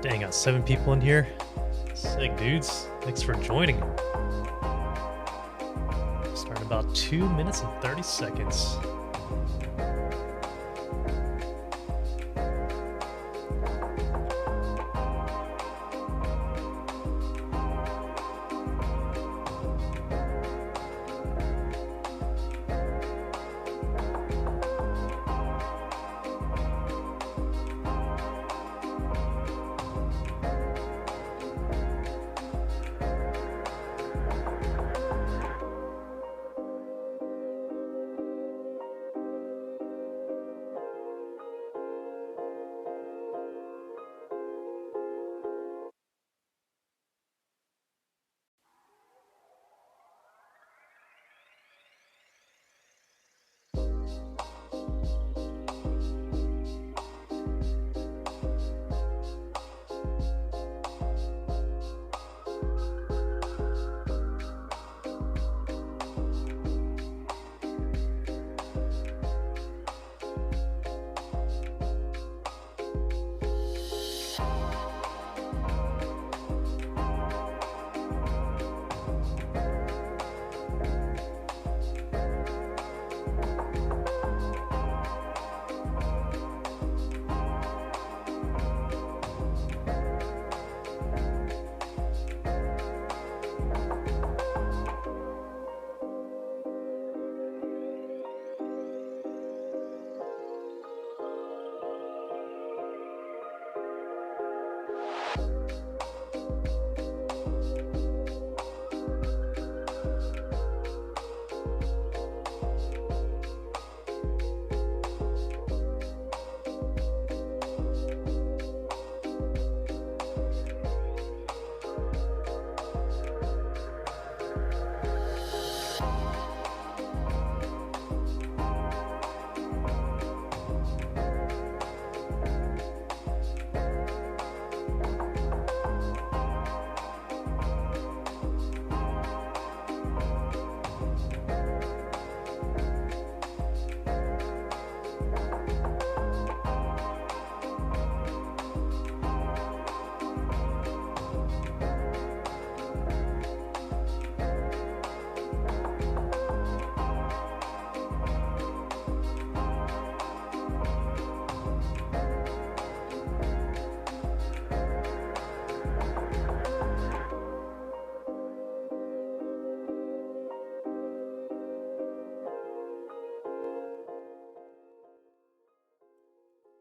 Dang, got 7 people in here. Sick, dudes. Thanks for joining. Start in about 2 minutes and 30 seconds.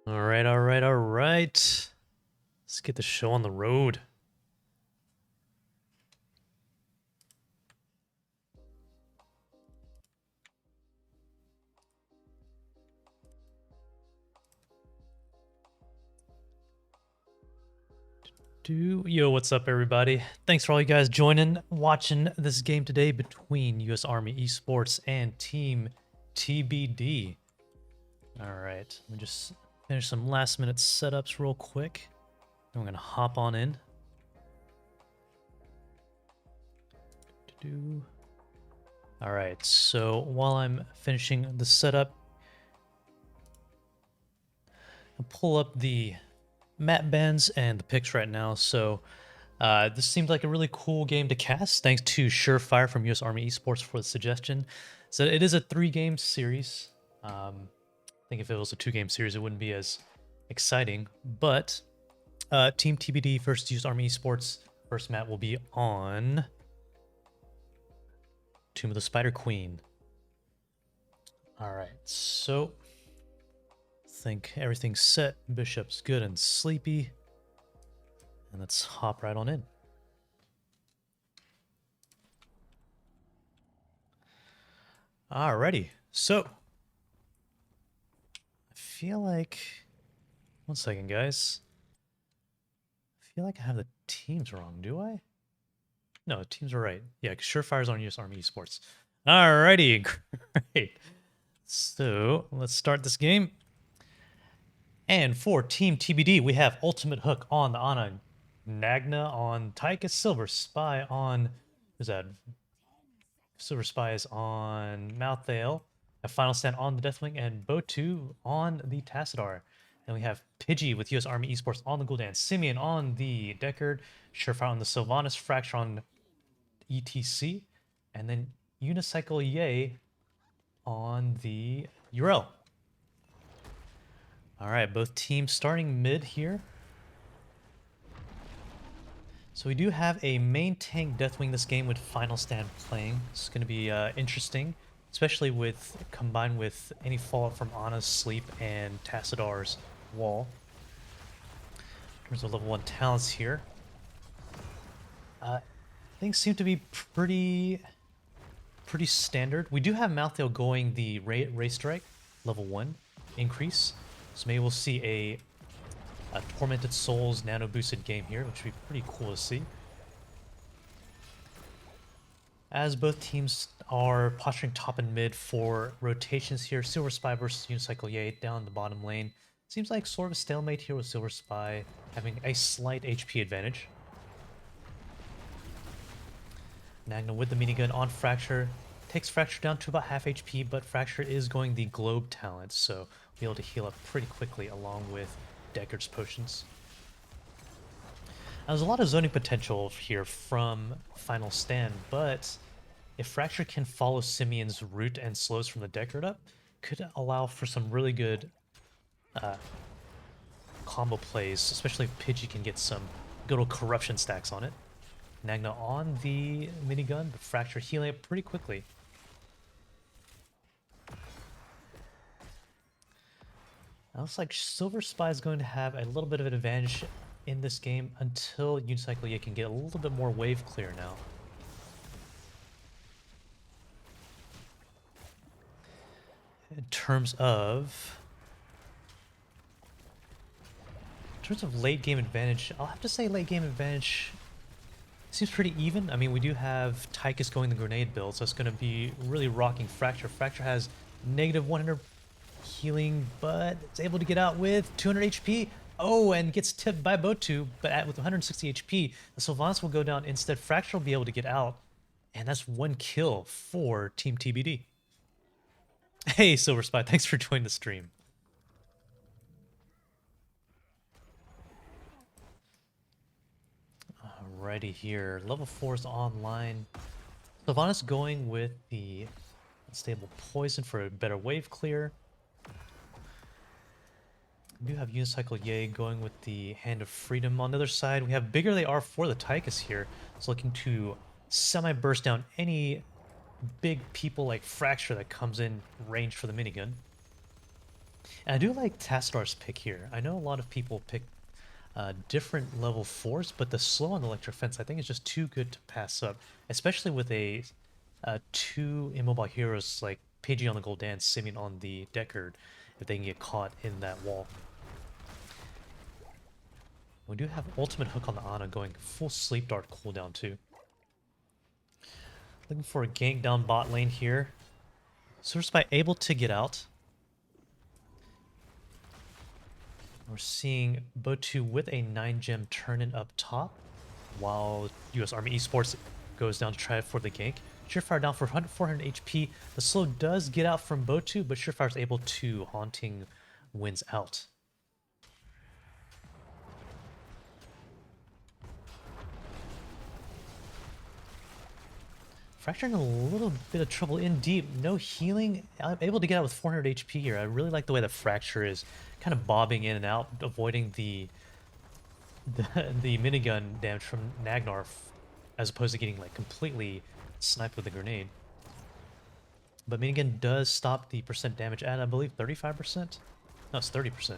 All right. Let's get the show on the road. Yo, what's up, everybody? Thanks for all you guys joining, watching this game today between U.S. Army Esports and Team TBD. All right, let me just finish some last-minute setups real quick. Then we're gonna hop on in. All right, so while I'm finishing the setup, I'll pull up the map bands and the picks right now. So this seemed like a really cool game to cast. Thanks to Surefire from US Army Esports for the suggestion. So it is a 3-game series. I think if it was a 2-game series, it wouldn't be as exciting. But Team TBD versus US Army Esports first map will be on Tomb of the Spider Queen. All right, so think everything's set. Bishop's good and sleepy. And let's hop right on in. Alrighty, so I feel like, one second, guys. I feel like I have the teams wrong, do I? No, the teams are right. Yeah, Surefire's on US Army Esports. Alrighty, great. So let's start this game. And for Team TBD, we have Ultimate Hook on the Ana, Nagna on Tychus, Silver Spy on, who's that? Silver Spy is on Malthael, a Final Stand on the Deathwing, and Botu on the Tassadar. And we have Pidgey with US Army Esports on the Gul'dan, Simeon on the Deckard, Surefire on the Sylvanas, Fracture on ETC, and then Unicycle Yay on the Urel. All right, both teams starting mid here. So we do have a main tank Deathwing this game with Final Stand playing. It's going to be interesting, especially with combined with any fallout from Ana's sleep and Tassidar's wall. In terms of level 1 talents here, things seem to be pretty standard. We do have Malthael going the Ray Strike level 1 increase, so maybe we'll see a Tormented Souls nano boosted game here, which would be pretty cool to see. As both teams are posturing top and mid for rotations here, Silver Spy versus Unicycle Yay down the bottom lane. Seems like sort of a stalemate here with Silver Spy having a slight HP advantage. Nagna with the minigun on Fracture. Takes Fracture down to about half HP, but Fracture is going the Globe talent, so be able to heal up pretty quickly along with Deckard's potions. Now, there's a lot of zoning potential here from Final Stand, but if Fracture can follow Simeon's route and slows from the Deckard up, could allow for some really good combo plays, especially if Pidgey can get some good old corruption stacks on it. Nagna on the minigun, but Fracture healing it pretty quickly. It looks like Silver Spy is going to have a little bit of an advantage in this game until Unicycle Yay can get a little bit more wave clear now. In terms of late game advantage, I'll have to say late game advantage seems pretty even. I mean, we do have Tychus going the grenade build, so it's going to be really rocking Fracture. Fracture has negative 100 healing, but it's able to get out with 200 HP. Oh, and gets tipped by Botu, but with 160 HP, the Sylvanas will go down instead. Fracture will be able to get out, and that's 1 kill for Team TBD. Hey, Silver Spy, thanks for joining the stream. Alrighty here, level 4 is online. Sylvanas going with the unstable poison for a better wave clear. We do have Unicycle Yay going with the Hand of Freedom. On the other side, we have Bigger They Are for the Tychus here. It's looking to semi-burst down any big people like Fracture that comes in range for the minigun. And I do like Tastar's pick here. I know a lot of people pick different level 4s, but the slow on the Electric Fence I think is just too good to pass up, especially with a 2 immobile heroes like Pidgey on the Gul'dan, Simeon on the Deckard, if they can get caught in that wall. We do have Ultimate Hook on the Ana going full Sleep Dart cooldown too. Looking for a gank down bot lane here. Silver Spy able to get out. We're seeing Botu with a 9-gem turn-in up top, while US Army Esports goes down to try for the gank. Surefire down for 400 HP. The slow does get out from Botu, but Surefire is able to Haunting Winds out. Fracture in a little bit of trouble in deep. No healing. I'm able to get out with 400 HP here. I really like the way that Fracture is kind of bobbing in and out, avoiding the minigun damage from Nagnar, as opposed to getting like completely sniped with a grenade. But minigun does stop the percent damage at, I believe, 35%? No, it's 30%.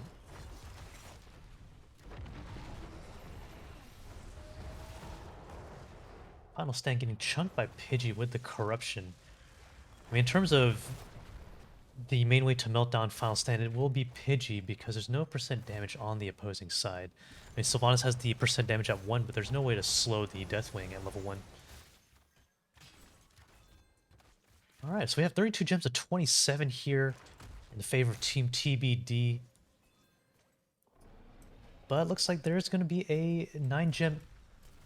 Final Stand getting chunked by Pidgey with the corruption. I mean, in terms of the main way to melt down Final Stand, it will be Pidgey because there's no percent damage on the opposing side. I mean, Sylvanas has the percent damage at 1, but there's no way to slow the Deathwing at level 1. Alright, so we have 32 gems to 27 here in the favor of Team TBD. But it looks like there's going to be a 9-gem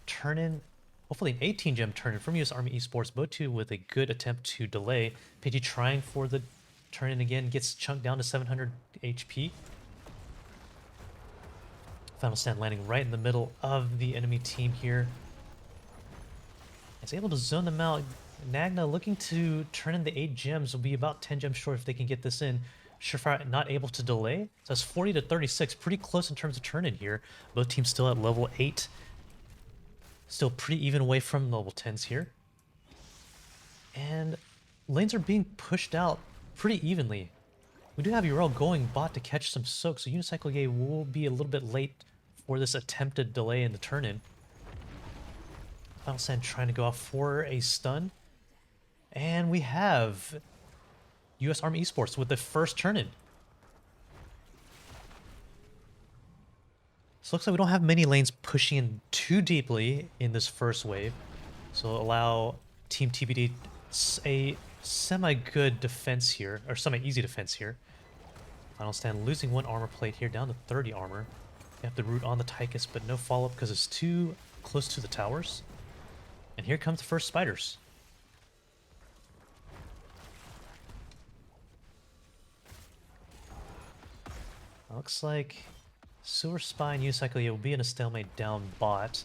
turn-in. Hopefully an 18-gem turn-in from US Army Esports. Botu with a good attempt to delay. Pidgey trying for the turn-in again. Gets chunked down to 700 HP. Final stand landing right in the middle of the enemy team here. It's able to zone them out. Nagna looking to turn in the 8 gems. Will be about 10 gems short if they can get this in. Surefire not able to delay. So it's 40 to 36. Pretty close in terms of turn in here. Both teams still at level 8. Still pretty even away from level 10s here. And lanes are being pushed out pretty evenly. We do have Yrel going bot to catch some soak, so Unicycle Yay will be a little bit late for this attempted delay in the turn-in. Final Stand trying to go out for a stun. And we have US Army Esports with the first turn-in. So it looks like we don't have many lanes pushing in too deeply in this first wave. So allow Team TBD a semi-good defense here, or semi-easy defense here. Final Stand losing 1 armor plate here, down to 30 armor. They have the root on the Tychus, but no follow-up because it's too close to the towers. And here comes the first spiders. Looks like Silver Spy and Unicycle will be in a stalemate down bot.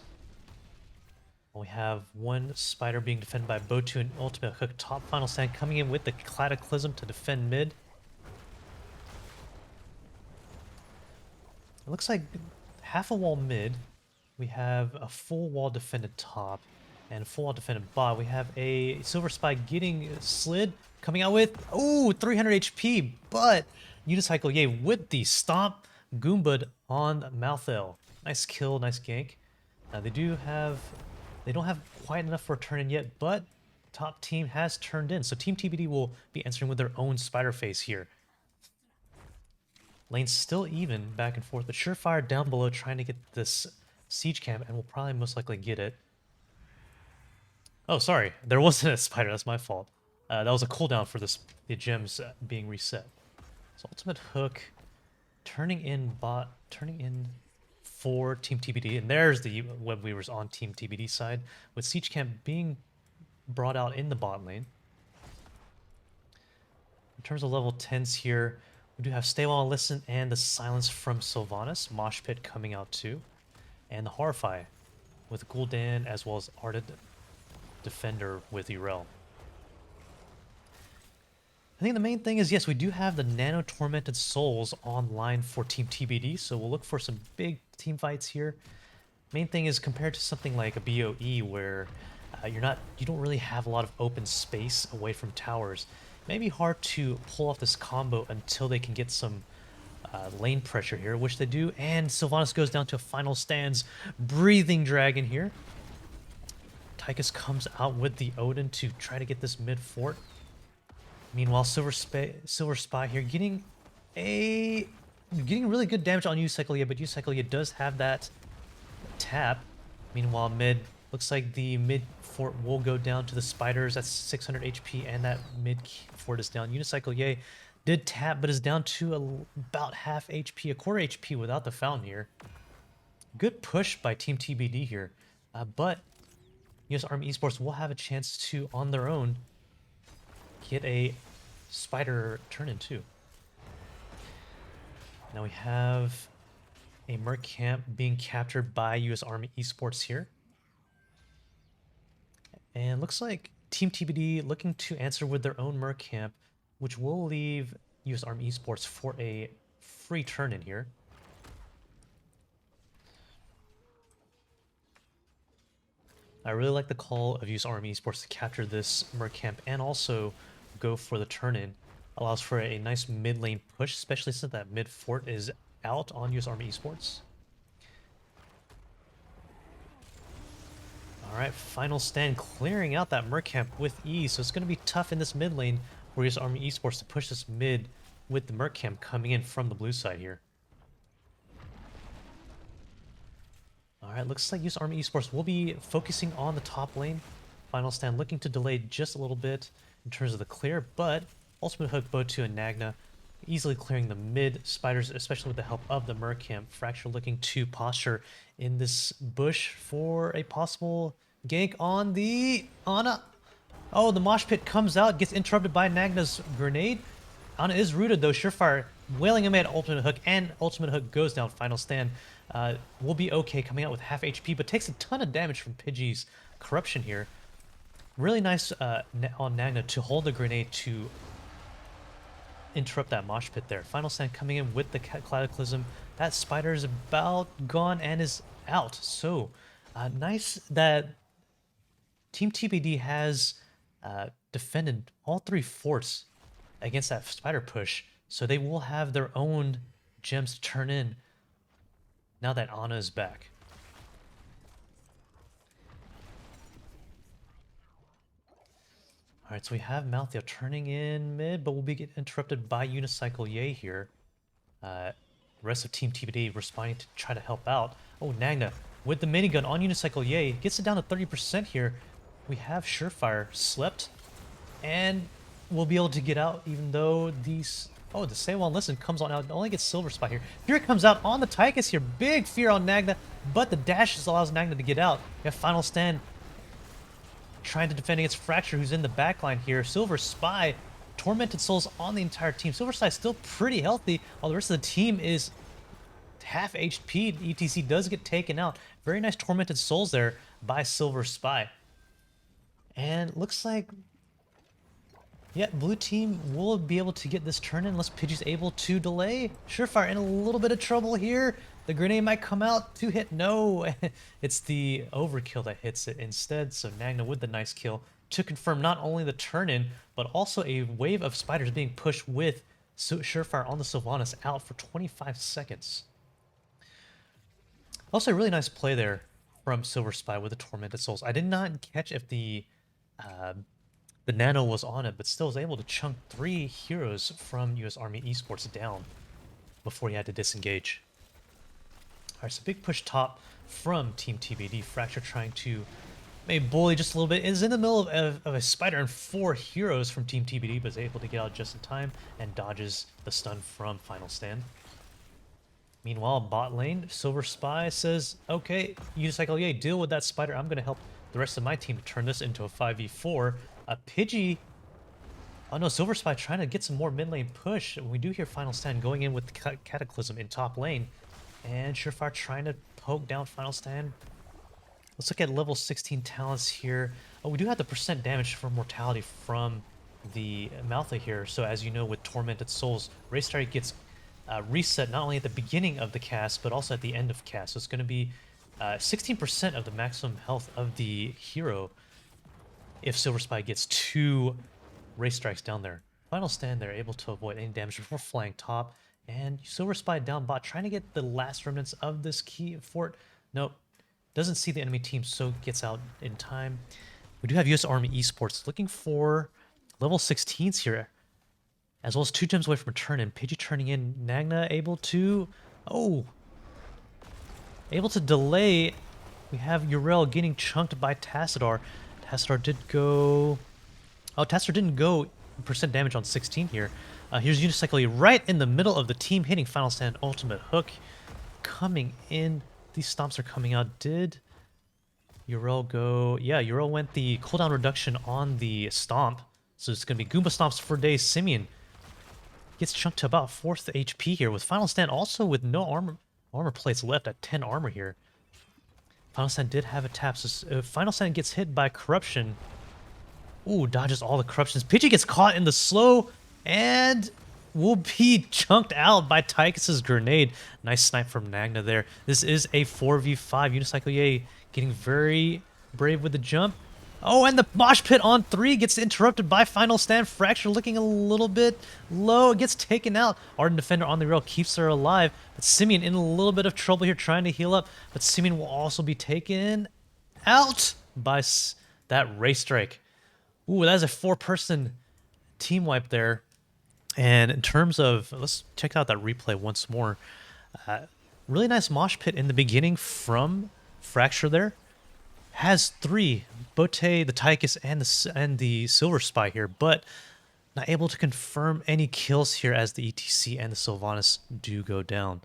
We have 1 spider being defended by Botu and Ultimate Hook. Top Final Stand coming in with the Cataclysm to defend mid. It looks like half a wall mid. We have a full wall defended top and a full wall defended bot. We have a Silver Spy getting slid, coming out with, ooh, 300 HP, but Unicycle Yay with the stomp Goombud on Malthel. Nice kill, nice gank. They don't have quite enough for a turn in yet, but top team has turned in. So Team TBD will be answering with their own spider face here. Lane's still even back and forth, but Surefire down below trying to get this siege camp, and will probably most likely get it. Oh, sorry. There wasn't a spider. That's my fault. That was a cooldown for the gems being reset. So Ultimate Hook turning in for Team TBD, and there's the web weavers on Team TBD side, with siege camp being brought out in the bot lane. In terms of level 10s here, we do have Stay While and Listen and the Silence from Sylvanas, Mosh Pit coming out too, and the Horrify with Gul'dan as well as Ardent Defender with Yrel. I think the main thing is, yes, we do have the Nano Tormented Souls online for Team TBD, so we'll look for some big team fights here. Main thing is, compared to something like a BOE where you don't really have a lot of open space away from towers, it may be hard to pull off this combo until they can get some lane pressure here, which they do, and Sylvanas goes down to a Final Stand's Breathing Dragon here. Tychus comes out with the Odin to try to get this mid fort. Meanwhile, Silver Spy here getting really good damage on Unicycle, but Unicycle does have that tap. Meanwhile, mid looks like the mid fort will go down to the spiders. That's 600 HP, and that mid fort is down. Unicycle did tap, but is down to about half HP, a quarter HP without the fountain here. Good push by Team TBD here, but US Army Esports will have a chance to, on their own, get a spider turn in too. Now we have a Merc camp being captured by US Army Esports here. And looks like Team TBD looking to answer with their own Merc camp, which will leave US Army Esports for a free turn in here. I really like the call of US Army Esports to capture this Merc camp and also go for the turn-in. Allows for a nice mid lane push, especially since that mid fort is out on US Army Esports. Alright, Final Stand clearing out that Merc camp with ease, so it's going to be tough in this mid lane for US Army Esports to push this mid with the Merc camp coming in from the blue side here. Alright, looks like US Army Esports will be focusing on the top lane. Final Stand looking to delay just a little bit in terms of the clear, but Ultimate Hook, Botu, and Nagna easily clearing the mid spiders, especially with the help of the Merc camp. Fracture looking to posture in this bush for a possible gank on the Ana. Oh, the mosh pit comes out, gets interrupted by Nagna's grenade. Ana is rooted though, Surefire wailing him at Ultimate Hook, and Ultimate Hook goes down. Final Stand will be okay coming out with half HP, but takes a ton of damage from Pidgey's corruption here. Really nice on Nagna to hold the grenade to interrupt that mosh pit there. Final Stand coming in with the Cataclysm. That spider is about gone and is out. So nice that Team TBD has defended all 3 forts against that spider push. So they will have their own gems to turn in now that Ana is back. Alright, so we have Malthea turning in mid, but we'll be interrupted by Unicycle Yay here. The rest of Team TBD responding to try to help out. Oh, Nagna with the minigun on Unicycle Yay gets it down to 30% here. We have Surefire slept and we'll be able to get out even though these... Oh, the Say Well Listen comes on out. Only gets Silver Spot here. Fear comes out on the Tychus here. Big fear on Nagna, but the dash just allows Nagna to get out. We have Final Stand trying to defend against Fracture, who's in the backline here. Silver Spy, Tormented Souls on the entire team. Silver Spy is still pretty healthy, while the rest of the team is half HP. ETC does get taken out. Very nice Tormented Souls there by Silver Spy. And looks like, yeah, blue team will be able to get this turn in unless Pidgey's able to delay. Surefire in a little bit of trouble here. The grenade might come out to hit. No, it's the overkill that hits it instead. So Nagna with the nice kill to confirm not only the turn in, but also a wave of spiders being pushed with Surefire on the Sylvanas out for 25 seconds. Also, a really nice play there from Silver Spy with the Tormented Souls. I did not catch if the Nano was on it, but still was able to chunk 3 heroes from US Army Esports down before he had to disengage. Alright, so big push top from Team TBD. Fracture trying to maybe bully just a little bit. Is in the middle of a spider and 4 heroes from Team TBD, but is able to get out just in time and dodges the stun from Final Stand. Meanwhile, bot lane, Silver Spy says, okay, Unicycle Yay, deal with that spider. I'm going to help the rest of my team to turn this into a 5v4. A Pidgey... Oh no, Silver Spy trying to get some more mid lane push. We do hear Final Stand going in with the Cataclysm in top lane. And Surefire trying to poke down Final Stand. Let's look at level 16 talents here. Oh, we do have the percent damage for mortality from the Malthea here. So as you know, with Tormented Souls, Race Strike gets reset not only at the beginning of the cast, but also at the end of cast. So it's going to be 16% of the maximum health of the hero if Silver Spy gets 2 Race Strikes down there. Final Stand there, able to avoid any damage before flying top. And Silver Spy down bot, trying to get the last remnants of this key fort. Nope. Doesn't see the enemy team, so gets out in time. We do have US Army Esports looking for level 16s here, as well as 2 gems away from a turn in. Pidgey turning in. Nagna able to... Oh! Able to delay. We have Uriel getting chunked by Tassadar. Tassadar did go... Oh, Tassadar didn't go percent damage on 16 here. Here's Unicycle right in the middle of the team, hitting Final Stand ultimate hook. Coming in. These stomps are coming out. Did Uriel go... Yeah, Uriel went the cooldown reduction on the stomp. So it's going to be Goomba stomps for days. Simeon gets chunked to about 4th HP here, with Final Stand also with no armor plates left at 10 armor here. Final Stand did have a tap, so Final Stand gets hit by Corruption. Ooh, dodges all the Corruptions. Pidgey gets caught in the slow and will be chunked out by Tychus's grenade. Nice snipe from Nagna there. This is a 4v5. Unicycle Yay getting very brave with the jump. Oh, and the mosh pit on 3 gets interrupted by Final Stand. Fracture looking a little bit low. It gets taken out. Ardent Defender on the rail keeps her alive. But Simeon in a little bit of trouble here trying to heal up. But Simeon will also be taken out by that Race Strike. Ooh, that is a 4-person team wipe there. And in terms of... Let's check out that replay once more. Really nice mosh pit in the beginning from Fracture there. Has 3, Bote, the Tychus, and the Silver Spy here, but not able to confirm any kills here as the ETC and the Sylvanas do go down.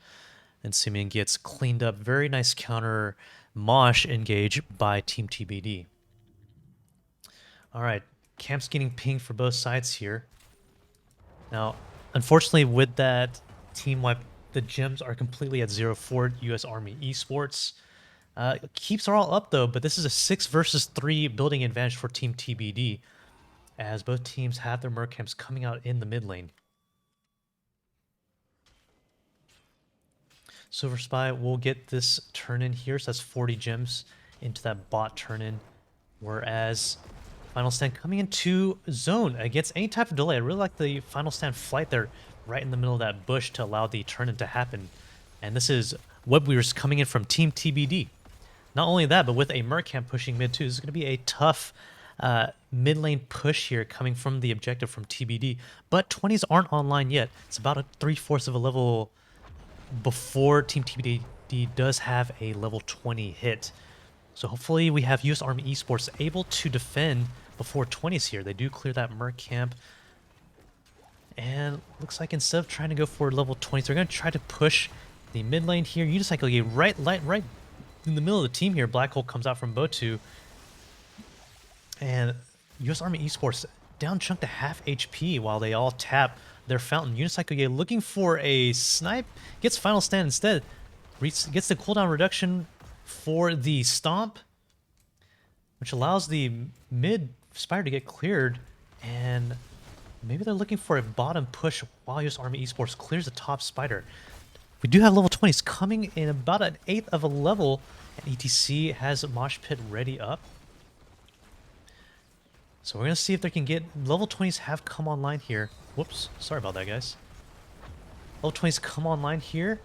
And Simeon gets cleaned up. Very nice counter mosh engage by Team TBD. Alright, camp's getting pinged for both sides here. Now, unfortunately with that team wipe The gems are completely at 0 for US Army Esports. Keeps are all up though, but this is a 6 versus 3 building advantage for Team TBD, as both teams have their mercamps coming out in the mid lane. Silver Spy will get this turn in here, so that's 40 gems into that bot turn in. Whereas Final Stand coming into zone against any type of delay. I really like the Final Stand flight there right in the middle of that bush to allow the turn in to happen. And this is Webweavers coming in from Team TBD. Not only that, but with a Mercamp pushing mid too. This is going to be a tough mid lane push here coming from the objective from TBD. But 20s aren't online yet. It's about a 3/4 of a level before Team TBD does have a level 20 hit. So hopefully we have US Army Esports able to defend before 20s here. They do clear that Merc camp. And looks like instead of trying to go for level 20s, they're going to try to push the mid lane here. Unicycle right in the middle of the team here. Black Hole comes out from Botu. And US Army Esports down chunk to half HP while they all tap their fountain. Unicycle looking for a snipe. Gets Final Stand instead. Gets the cooldown reduction for the stomp, which allows the mid spire to get cleared. And maybe they're looking for a bottom push while US Army Esports clears the top spider. We do have level 20s coming in about an 1/8 of a level, and ETC has Mosh Pit ready up. So we're going to see if they can get... Level 20s have come online here. Whoops, sorry about that, guys. Level 20s come online here.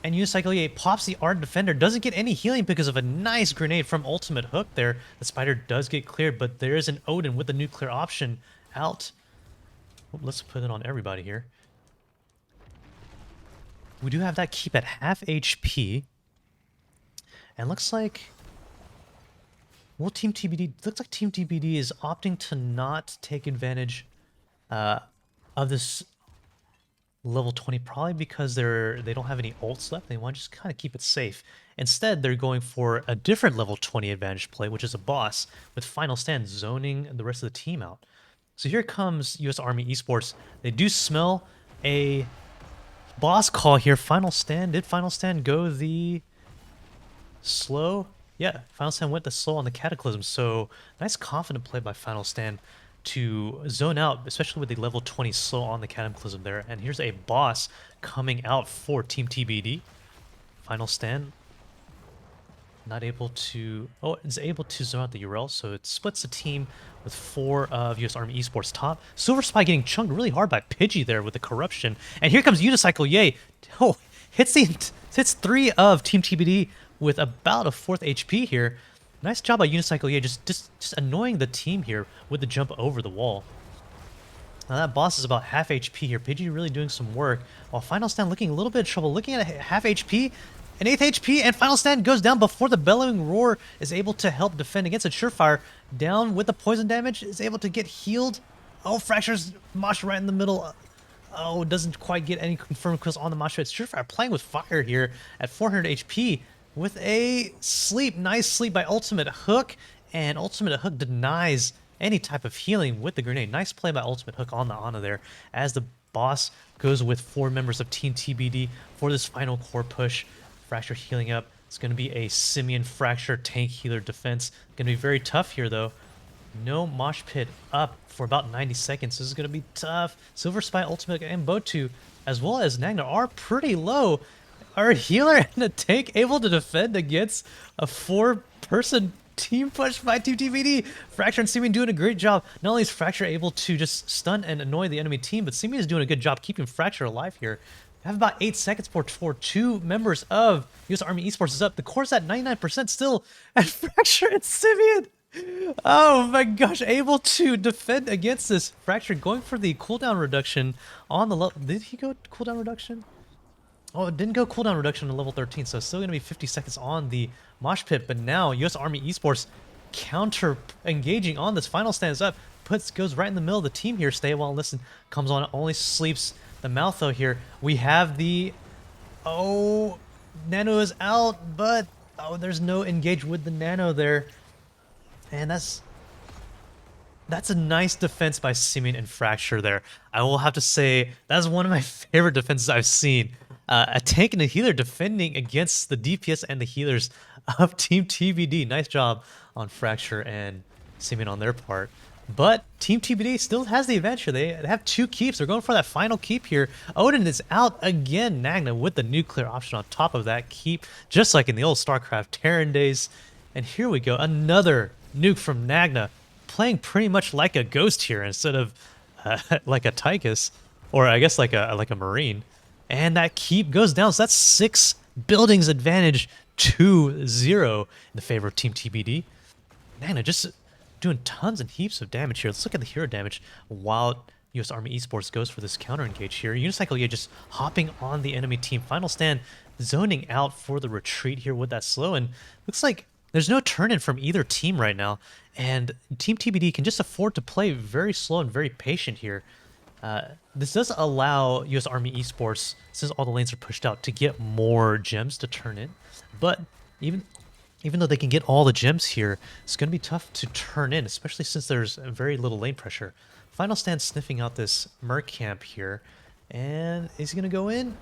And Unicycle pops the Ardent Defender. Doesn't get any healing because of a nice grenade from Ultimate Hook there. The spider does get cleared, but there is an Odin with the nuclear option out. Let's put it on everybody here. We do have that keep at half HP. And looks like... Well, Team TBD... Looks like Team TBD is opting to not take advantage of this level 20, probably because they don't have any ults left. They want to just kind of keep it safe. Instead, they're going for a different level 20 advantage play, which is a boss, with Final Stand zoning the rest of the team out. So here comes US Army Esports. They do smell a boss call here. Final Stand. Did Final Stand go the slow? Yeah, Final Stand went the slow on the Cataclysm. So nice confident play by Final Stand to zone out, especially with the level 20 slow on the Cataclysm there. And here's a boss coming out for Team TBD. Final Stand not able to... Oh, is able to zone out the URL, so it splits the team with 4 of US Army Esports top. Silver Spy getting chunked really hard by Pidgey there with the corruption. And here comes Unicycle, yay! Oh, hits 3 of Team TBD with about a 4th HP here. Nice job by Unicycle, just annoying the team here with the jump over the wall. Now that boss is about half HP here. Pidgey really doing some work, while Final Stand looking a little bit in trouble. Looking at a half HP, an 1/8 HP, and Final Stand goes down before the Bellowing Roar is able to help defend against a Surefire. Down with the poison damage, is able to get healed. Oh, Fractures Mosh right in the middle. Oh, doesn't quite get any confirmed kills on the Mosh Pit. Surefire playing with fire here at 400 HP with a sleep. Nice sleep by Ultimate Hook, and Ultimate Hook denies any type of healing with the grenade. Nice play by Ultimate Hook on the Ana there, as the boss goes with 4 members of Team TBD for this final core push. Fracture healing up. It's going to be a Simian Fracture tank healer defense. Going to be very tough here, though. No Mosh Pit up for about 90 seconds. This is going to be tough. Silver Spy, Ultimate, and Botu, as well as Nagna, are pretty low. Our healer and a tank able to defend against a 4-person team push by Team TBD. Fracture and Simian doing a great job. Not only is Fracture able to just stun and annoy the enemy team, but Simian is doing a good job keeping Fracture alive here. We have about 8 seconds for 2 members of US Army Esports is up. The core's at 99% still, and Fracture and Simian, oh my gosh, able to defend against this. Fracture going for the cooldown reduction on the level. Did he go cooldown reduction? Oh, it didn't go cooldown reduction to level 13, so it's still going to be 50 seconds on the Mosh Pit. But now US Army Esports counter engaging on this. Final Stands up, goes right in the middle of the team here. Stay while listen comes on, only sleeps the Maltho here. We have the... Oh, Nano is out, but... Oh, there's no engage with the Nano there. And that's... That's a nice defense by Simeon and Fracture there. I will have to say that's one of my favorite defenses I've seen. A tank and a healer defending against the DPS and the healers of Team TBD. Nice job on Fracture and Simeon on their part. But Team TBD still has the advantage. They have 2 keeps. They're going for that final keep here. Odin is out again. Nagna with the nuclear option on top of that keep, just like in the old StarCraft Terran days. And here we go. Another nuke from Nagna, playing pretty much like a ghost here instead of like a Tychus, or I guess like a Marine. And that keep goes down. So that's 6 buildings advantage to 0 in the favor of Team TBD. Nagna just doing tons and heaps of damage here. Let's look at the hero damage while US Army Esports goes for this counter engage here. Unicycle, yeah, just hopping on the enemy team. Final Stand zoning out for the retreat here with that slow, and looks like there's no turn-in from either team right now, and Team TBD can just afford to play very slow and very patient here. This does allow US Army Esports, since all the lanes are pushed out, to get more gems to turn in, but even though they can get all the gems here, it's going to be tough to turn in, especially since there's very little lane pressure. Final Stand sniffing out this Merc camp here, and is he going to go in?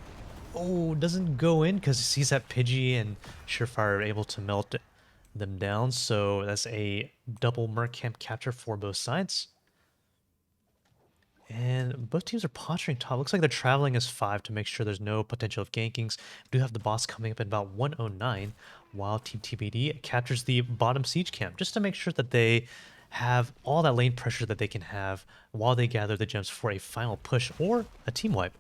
Oh, doesn't go in because he sees that Pidgey and Surefire are able to melt them down, so that's a double Merc camp capture for both sides. And both teams are posturing top. Looks like they're traveling as 5 to make sure there's no potential of gankings. We do have the boss coming up at about 109, while Team TBD captures the bottom siege camp, just to make sure that they have all that lane pressure that they can have while they gather the gems for a final push or a team wipe.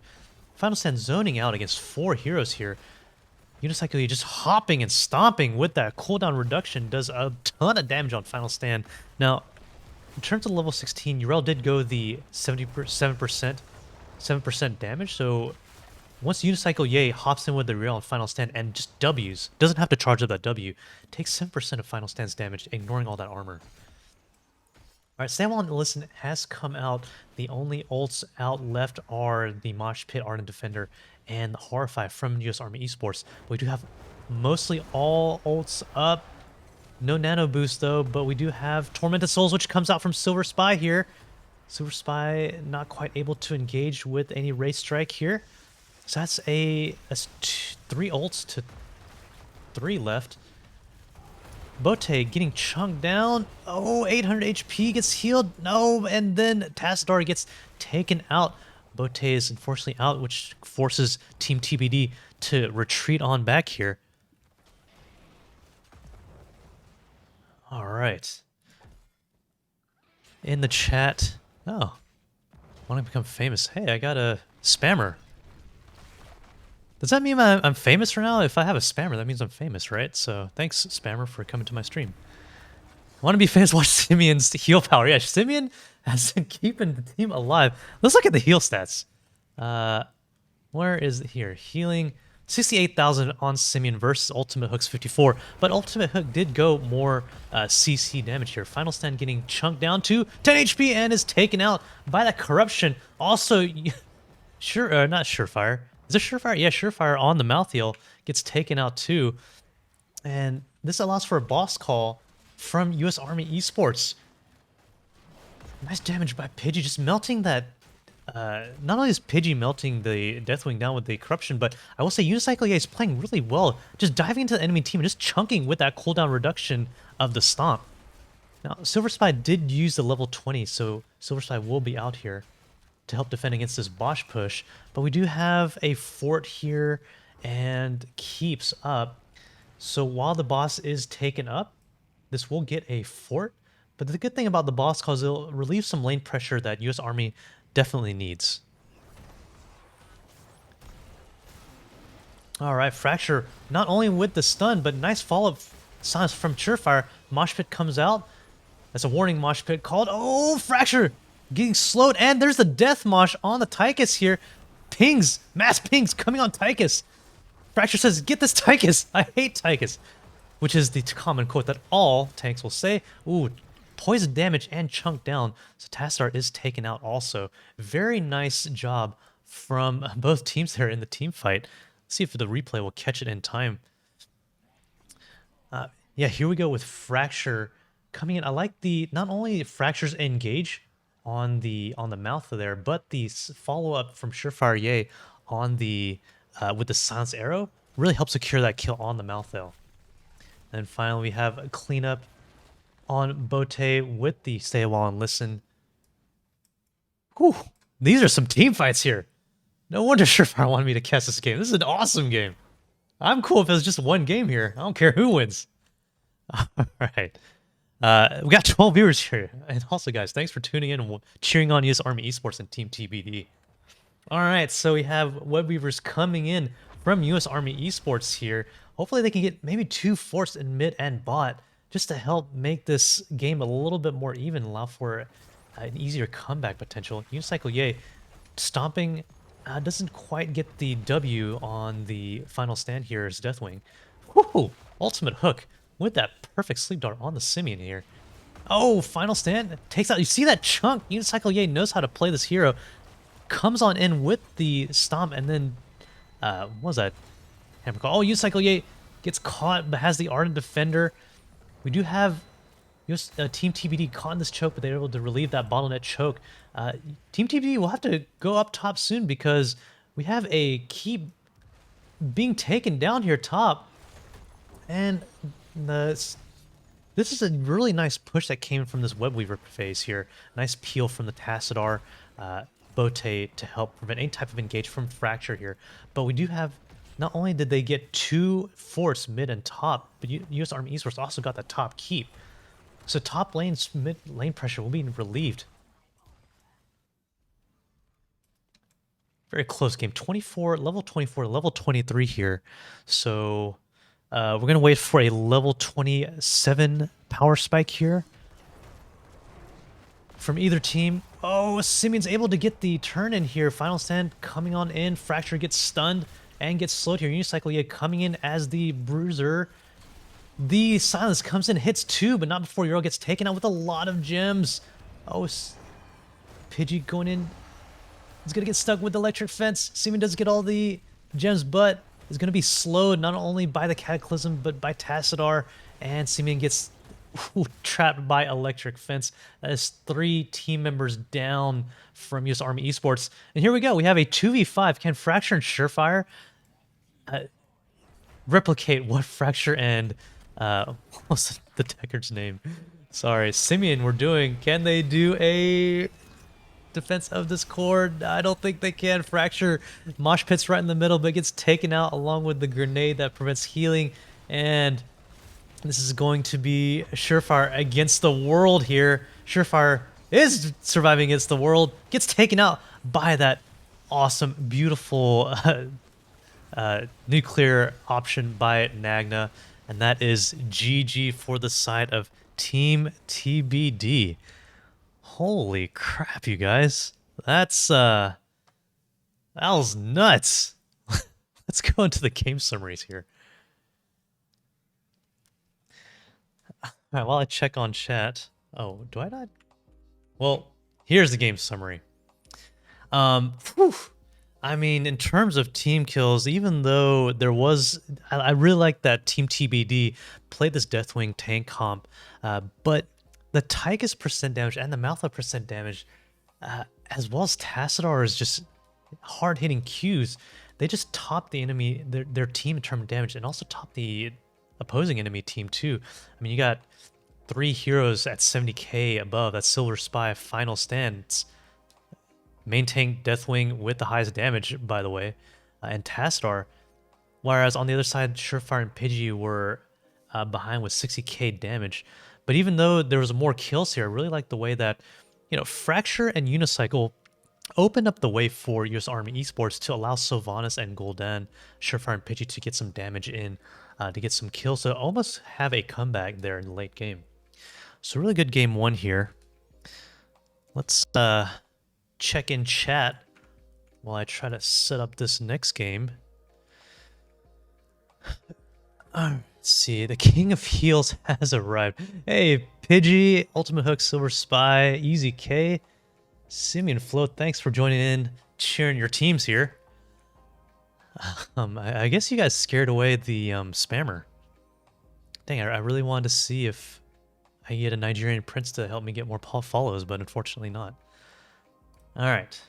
Final Stand zoning out against 4 heroes here. Unicycle just hopping and stomping with that cooldown reduction does a ton of damage on Final Stand. Now, in terms of level 16, Yrel did go the 7% damage, so once Unicycle Yay hops in with the Yrel on Final Stand and just W's, doesn't have to charge up that W, takes 7% of Final Stand's damage, ignoring all that armor. Alright, Samuel and Listen has come out. The only ults out left are the Mosh Pit, Ardent Defender, and the Horrify from US Army Esports. We do have mostly all ults up. No nano boost though, but we do have Tormented Souls, which comes out from Silver Spy here. Silver Spy not quite able to engage with any Ray Strike here. So that's 3 ults to 3 left. Bote getting chunked down. Oh, 800 HP gets healed. No, and then Tassadar gets taken out. Bote is unfortunately out, which forces Team TBD to retreat on back here. All right. In the chat. Oh. Want to become famous. Hey, I got a spammer. Does that mean I'm famous for now? If I have a spammer, that means I'm famous, right? So thanks, spammer, for coming to my stream. Want to be famous? Watch Simeon's heal power. Yeah, Simeon has been keeping the team alive. Let's look at the heal stats. Where is it here? Healing 68,000 on Simeon versus Ultimate Hook's 54. But Ultimate Hook did go more CC damage here. Final Stand getting chunked down to 10 HP and is taken out by that corruption. Also, not Surefire. Is it Surefire? Yeah, Surefire on the mouth heal gets taken out too. And this allows for a boss call from US Army Esports. Nice damage by Pidgey, just melting that. Not only is Pidgey melting the Deathwing down with the corruption, but I will say Unicycle is playing really well. Just diving into the enemy team and just chunking with that cooldown reduction of the stomp. Now, Silver Spy did use the level 20, so Silver Spy will be out here to help defend against this Bosch push, but we do have a fort here and keeps up. So while the boss is taken up, this will get a fort, but the good thing about the boss cause it'll relieve some lane pressure that US Army definitely needs. All right, Fracture not only with the stun, but nice follow-up signs from Surefire. Mosh Pit comes out. That's a warning Mosh Pit called. Oh, Fracture getting slowed, and there's the Death Mosh on the Tychus here. Pings, mass pings coming on Tychus. Fracture says, get this Tychus. I hate Tychus, which is the common quote that all tanks will say. Ooh, poison damage and chunk down. So Tassadar is taken out also. Very nice job from both teams there in the team fight. Let's see if the replay will catch it in time. Yeah, here we go with Fracture coming in. I like the not only fractures engage on the mouth there, but the follow up from Surefire Yay on the with the silence arrow really helps secure that kill on the mouth though. And finally, we have a cleanup on Bote with the stay a while and listen. Whew, these are some team fights here. No wonder Surefire wanted me to cast this game. This is an awesome game. I'm cool if it was just one game here. I don't care who wins. All right. We got 12 viewers here. And also, guys, thanks for tuning in and cheering on US Army Esports and Team TBD. All right, so we have web weavers coming in from US Army Esports here. Hopefully they can get maybe 2 forts in mid and bot just to help make this game a little bit more even, allow for an easier comeback potential. Unicycle Yay stomping doesn't quite get the W on the final stand here as Deathwing. Woohoo! Ultimate hook with that perfect sleep dart on the Simeon here. Oh, final stand takes out. You see that chunk? Unicycle Yay knows how to play this hero. Comes on in with the stomp and then what was that? Hammer call. Oh, Unicycle Yay gets caught but has the Ardent Defender. We do have Team TBD caught in this choke, but they're able to relieve that bottleneck choke. Team TBD will have to go up top soon because we have a keep being taken down here top. And this is a really nice push that came from this Webweaver phase here. Nice peel from the Tassadar Bote to help prevent any type of engage from Fracture here. But we do have, not only did they get 2 forts mid and top, but US Army Esports also got the top keep. So top lane's mid lane pressure will be relieved. Very close game. 24, level 24, level 23 here. So we're going to wait for a level 27 power spike here from either team. Oh, Simeon's able to get the turn in here. Final stand coming on in. Fracture gets stunned and gets slowed here. Unicycle Yay coming in as the bruiser. The silence comes in, hits 2, but not before Euro gets taken out with a lot of gems. Oh, Pidgey going in. He's going to get stuck with the electric fence. Simeon does get all the gems, but is going to be slowed not only by the Cataclysm, but by Tassadar. And Simeon gets trapped by electric fence. That is 3 team members down from US Army Esports. And here we go. We have a 2v5. Can Fracture and Surefire replicate what Fracture and what's the Decker's name? Sorry, Simeon were doing? Can they do a defense of this core? I don't think they can. Fracture mosh pits right in the middle, but gets taken out along with the grenade that prevents healing. And this is going to be Surefire against the world here. Surefire is surviving against the world. Gets taken out by that awesome, beautiful nuclear option by Nagna. And that is GG for the side of Team TBD. Holy crap, you guys. That was nuts. Let's go into the game summaries here. Alright, while I check on chat. Oh, do I not? Well, here's the game summary. I mean, in terms of team kills, even though there was, I really like that Team TBD played this Deathwing tank comp, but the Tychus percent damage and the Maltha percent damage, as well as Tassadar is just hard-hitting Qs. They just top the enemy, their team in terms of damage, and also top the opposing enemy team too. I mean, you got 3 heroes at 70k above. That's Silver Spy, Final Stand. Main tank Deathwing with the highest damage, by the way, and Tassadar. Whereas on the other side, Surefire and Pidgey were behind with 60k damage. But even though there was more kills here, I really like the way that, you know, Fracture and Unicycle opened up the way for US Army Esports to allow Sylvanas and Gul'dan, Surefire and Pidgey to get some damage in, to get some kills, so almost have a comeback there in the late game. So really good game 1 here. Let's check in chat while I try to set up this next game. Let's see, the King of Heals has arrived. Hey, Pidgey, Ultimate Hook, Silver Spy, Easy K, Simeon Float, thanks for joining in, cheering your teams here. I guess you guys scared away the spammer. Dang, I really wanted to see if I get a Nigerian prince to help me get more follows, but unfortunately not. All right.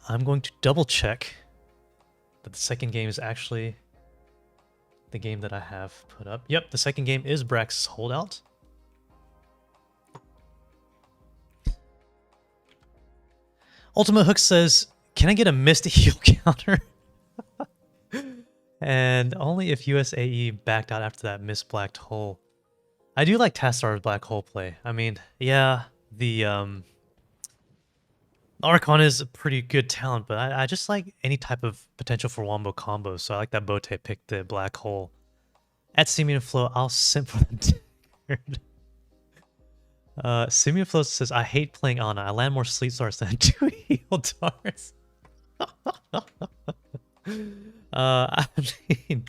I'm going to double check that the second game is actually the game that I have put up. Yep, the second game is Brax's Holdout. Ultimate Hook says, can I get a missed heal counter? And only if USAE backed out after that missed black hole. I do like Tastar's black hole play. I mean, yeah, the Archon is a pretty good talent, but I just like any type of potential for wombo combos. So I like that Bote picked the black hole. At Simeon Flow, I'll simp for the Simeon Flow says, I hate playing Ana. I land more sleep stars than two heal darts. I mean,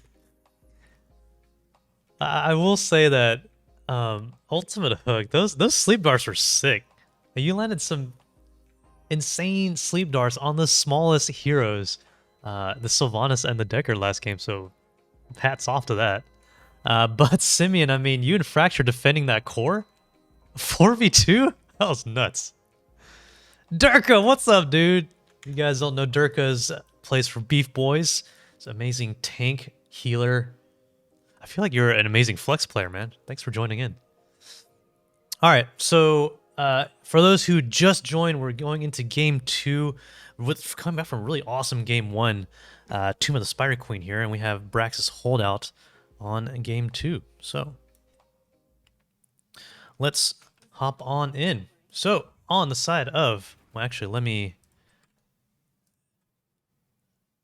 I will say that Ultimate Hook, those sleep darts were sick. You landed some insane sleep darts on the smallest heroes, the Sylvanas and the Decker last game, so hats off to that. But Simeon, I mean, you and Fracture defending that core? 4v2? That was nuts. Durka, what's up, dude? You guys don't know Durka's plays for Beef Boys. It's an amazing tank, healer. I feel like you're an amazing flex player, man. Thanks for joining in. All right, so for those who just joined, we're going into game 2. With coming back from really awesome game 1, Tomb of the Spider Queen here, and we have Brax's Holdout on game 2. So let's hop on in. So on the side of, well, actually, let me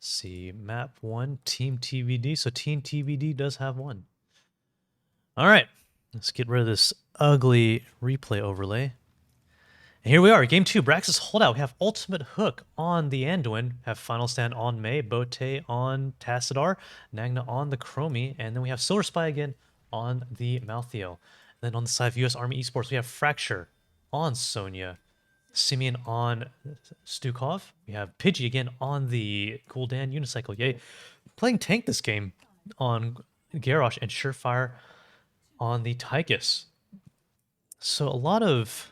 see, map 1, Team TBD. So Team TBD does have one. All right, let's get rid of this ugly replay overlay. And here we are, game 2, Brax's Holdout. We have Ultimate Hook on the Anduin, have Final Stand on Mei, Bote on Tassadar, Nagna on the Chromie, and then we have Silver Spy again on the Malthael. Then on the side of US Army Esports, we have Fracture on Sonya, Simeon on Stukov. We have Pidgey again on the Gul'dan Unicycle. Yay. Playing tank this game on Garrosh and Surefire on the Tychus. So a lot of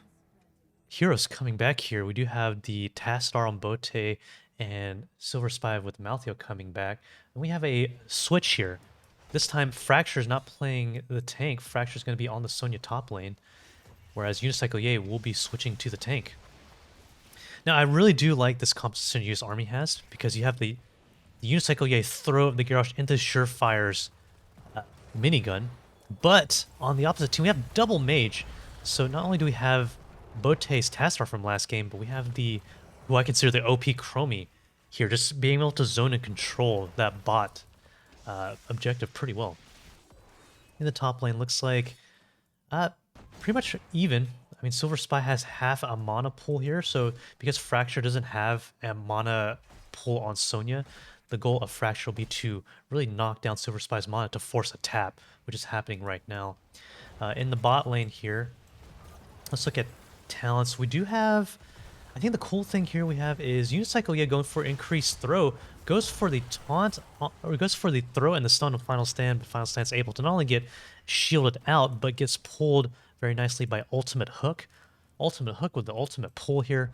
heroes coming back here. We do have the Tastar on Bote and Silver Spy with Malthael coming back. And we have a switch here. This time, Fracture's not playing the tank. Fracture's going to be on the Sonya top lane, whereas Unicycle Ye will be switching to the tank. Now, I really do like this composition US Army has, because you have the Unicycle Ye throw the Garrosh into Surefire's minigun, but on the opposite team, we have double mage. So not only do we have Bote's Tastar from last game, but we have the, who I consider the OP Chromie here, just being able to zone and control that bot objective pretty well. In the top lane, looks like pretty much even. I mean, Silver Spy has half a mana pool here, so because Fracture doesn't have a mana pool on Sonya, the goal of Fracture will be to really knock down Silver Spy's mana to force a tap, which is happening right now. In the bot lane here, let's look at talents. We do have, I think the cool thing here we have is Unicycle Ye going for increased throw, goes for the taunt, or goes for the throw and the stun of Final Stand, but Final Stand's able to not only get shielded out, but gets pulled very nicely by Ultimate Hook. Ultimate Hook with the ultimate pull here.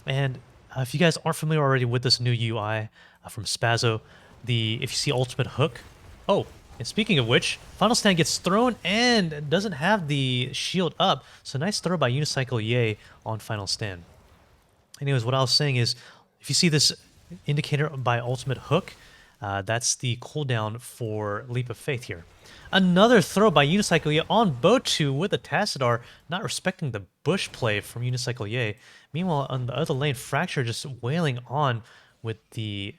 And if you guys aren't familiar already with this new UI from Spazzo, if you see Ultimate Hook, oh, and speaking of which, Final Stand gets thrown and doesn't have the shield up, so nice throw by Unicycle Ye on Final Stand. Anyways, what I was saying is, if you see this indicator by Ultimate Hook, that's the cooldown for Leap of Faith here. Another throw by Unicycle Ye on Botu with a Tassadar, not respecting the bush play from Unicycle Ye. Meanwhile, on the other lane, Fracture just wailing on with the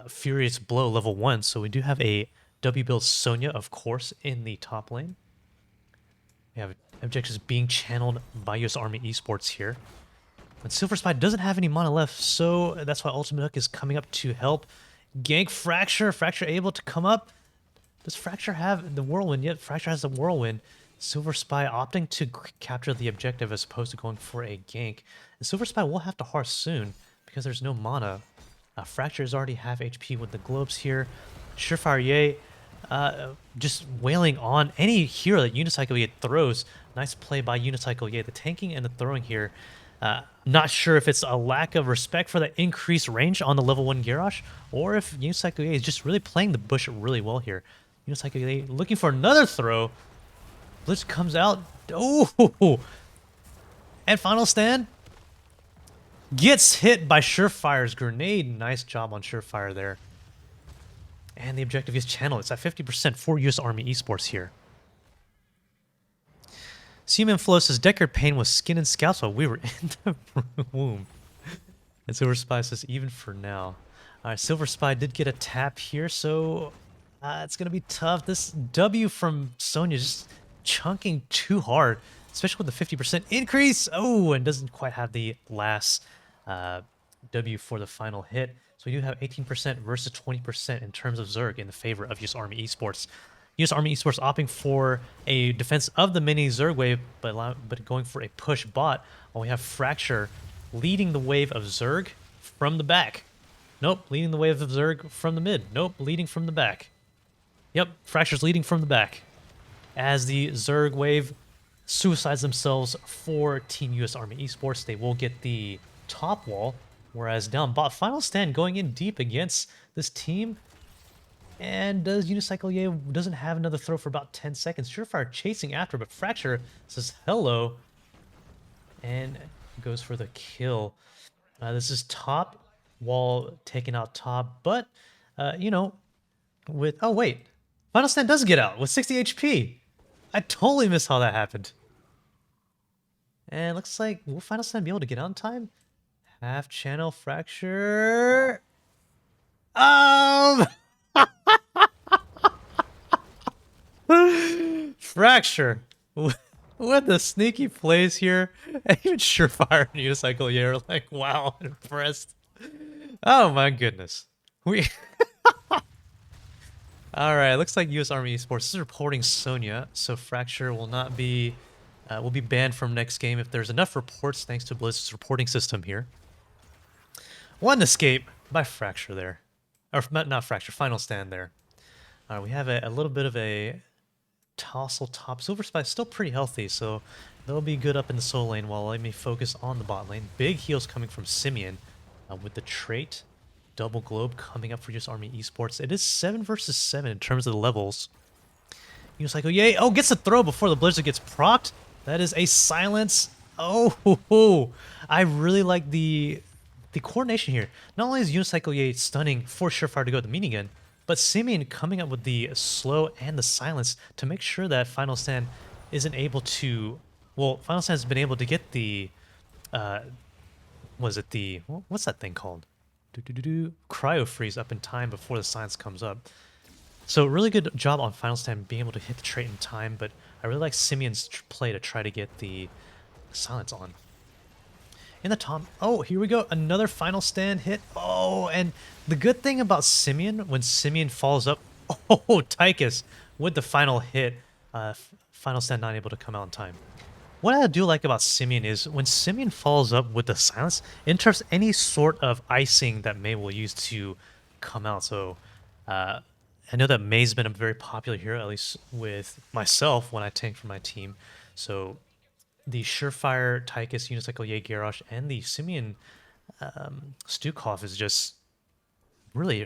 Furious Blow level 1. So we do have a W build Sonya, of course, in the top lane. We have objectives being channeled by US Army Esports here. And Silver Spy doesn't have any mana left, so that's why Ultimate Hook is coming up to help gank Fracture. Fracture able to come up. Does Fracture have the Whirlwind yet? Fracture has the Whirlwind. Silver Spy opting to capture the objective as opposed to going for a gank. And Silver Spy will have to hearth soon because there's no mana. Fracture is already half HP with the globes here. Surefire Ye just wailing on any hero that Unicycle Ye throws. Nice play by Unicycle Ye. The tanking and the throwing here. Not sure if it's a lack of respect for the increased range on the level 1 Garrosh, or if Unicycle Ye is just really playing the bush really well here. Unicycle Ye looking for another throw. Blitz comes out. Oh! And Final Stand gets hit by Surefire's grenade. Nice job on Surefire there. And the objective is channel. It's at 50% for US Army Esports here. Seaman Flow says Deckard Payne was skin and scalps while we were in the womb. And Silver Spy says even for now. Alright, Silver Spy did get a tap here, so it's going to be tough. This W from Sonya just chunking too hard, especially with the 50% increase. Oh, and doesn't quite have the last W for the final hit. So we do have 18% versus 20% in terms of Zerg in the favor of US Army Esports. US Army Esports opting for a defense of the mini Zerg wave, but going for a push bot. While we have Fracture leading the wave of Zerg from the back. Nope, leading the wave of Zerg from the mid. Nope, leading from the back. Yep, Fracture's leading from the back. As the Zerg wave suicides themselves for Team US Army Esports, they will get the top wall. Whereas down bot, Final Stand going in deep against this team. And does Unicycle Ye doesn't have another throw for about 10 seconds. Surefire chasing after, but Fracture says hello. And goes for the kill. This is top wall taking out top, but you know, with oh wait, Final Stand does get out with 60 HP. I totally missed how that happened. And looks like will Final Stand be able to get out in time? Half channel Fracture. Fracture with the sneaky plays here. And even Surefire and Unicycle Ye are like, wow, impressed. Oh my goodness. Alright, looks like US Army Esports is reporting Sonya, so Fracture will not be will be banned from next game if there's enough reports thanks to Blizzard's reporting system here. One escape by Fracture there. Or not Fracture, Final Stand there. Alright, we have a little bit of a tossle top. Silver Spy is still pretty healthy, so they'll be good up in the solo lane while let me focus on the bot lane. Big heals coming from Simeon with the trait. Double Globe coming up for US Army Esports. It is 7 versus 7 in terms of the levels. Unicycle Ye, oh, gets a throw before the Blizzard gets procced. That is a silence. Oh, I really like the coordination here. Not only is Unicycle Ye stunning for Surefire to go with the minigun, but Simeon coming up with the slow and the silence to make sure that Final Stand isn't able to... Well, Final Stand has been able to get the... was it the... What's that thing called? Cryo freeze up in time before the silence comes up. So really good job on Final Stand being able to hit the trait in time, but I really like Simeon's play to try to get the silence on. In the top, oh, here we go, another Final Stand hit. Oh, and the good thing about Simeon, when Simeon falls up, oh, Tychus with the final hit, Final Stand not able to come out in time. What I do like about Simeon is when Simeon follows up with the silence, it interrupts any sort of icing that Mei will use to come out. So I know that Mei's been a very popular hero, at least with myself when I tank for my team. So the Surefire, Tychus, Unicycle Ye, Garrosh, and the Simeon Stukov is just really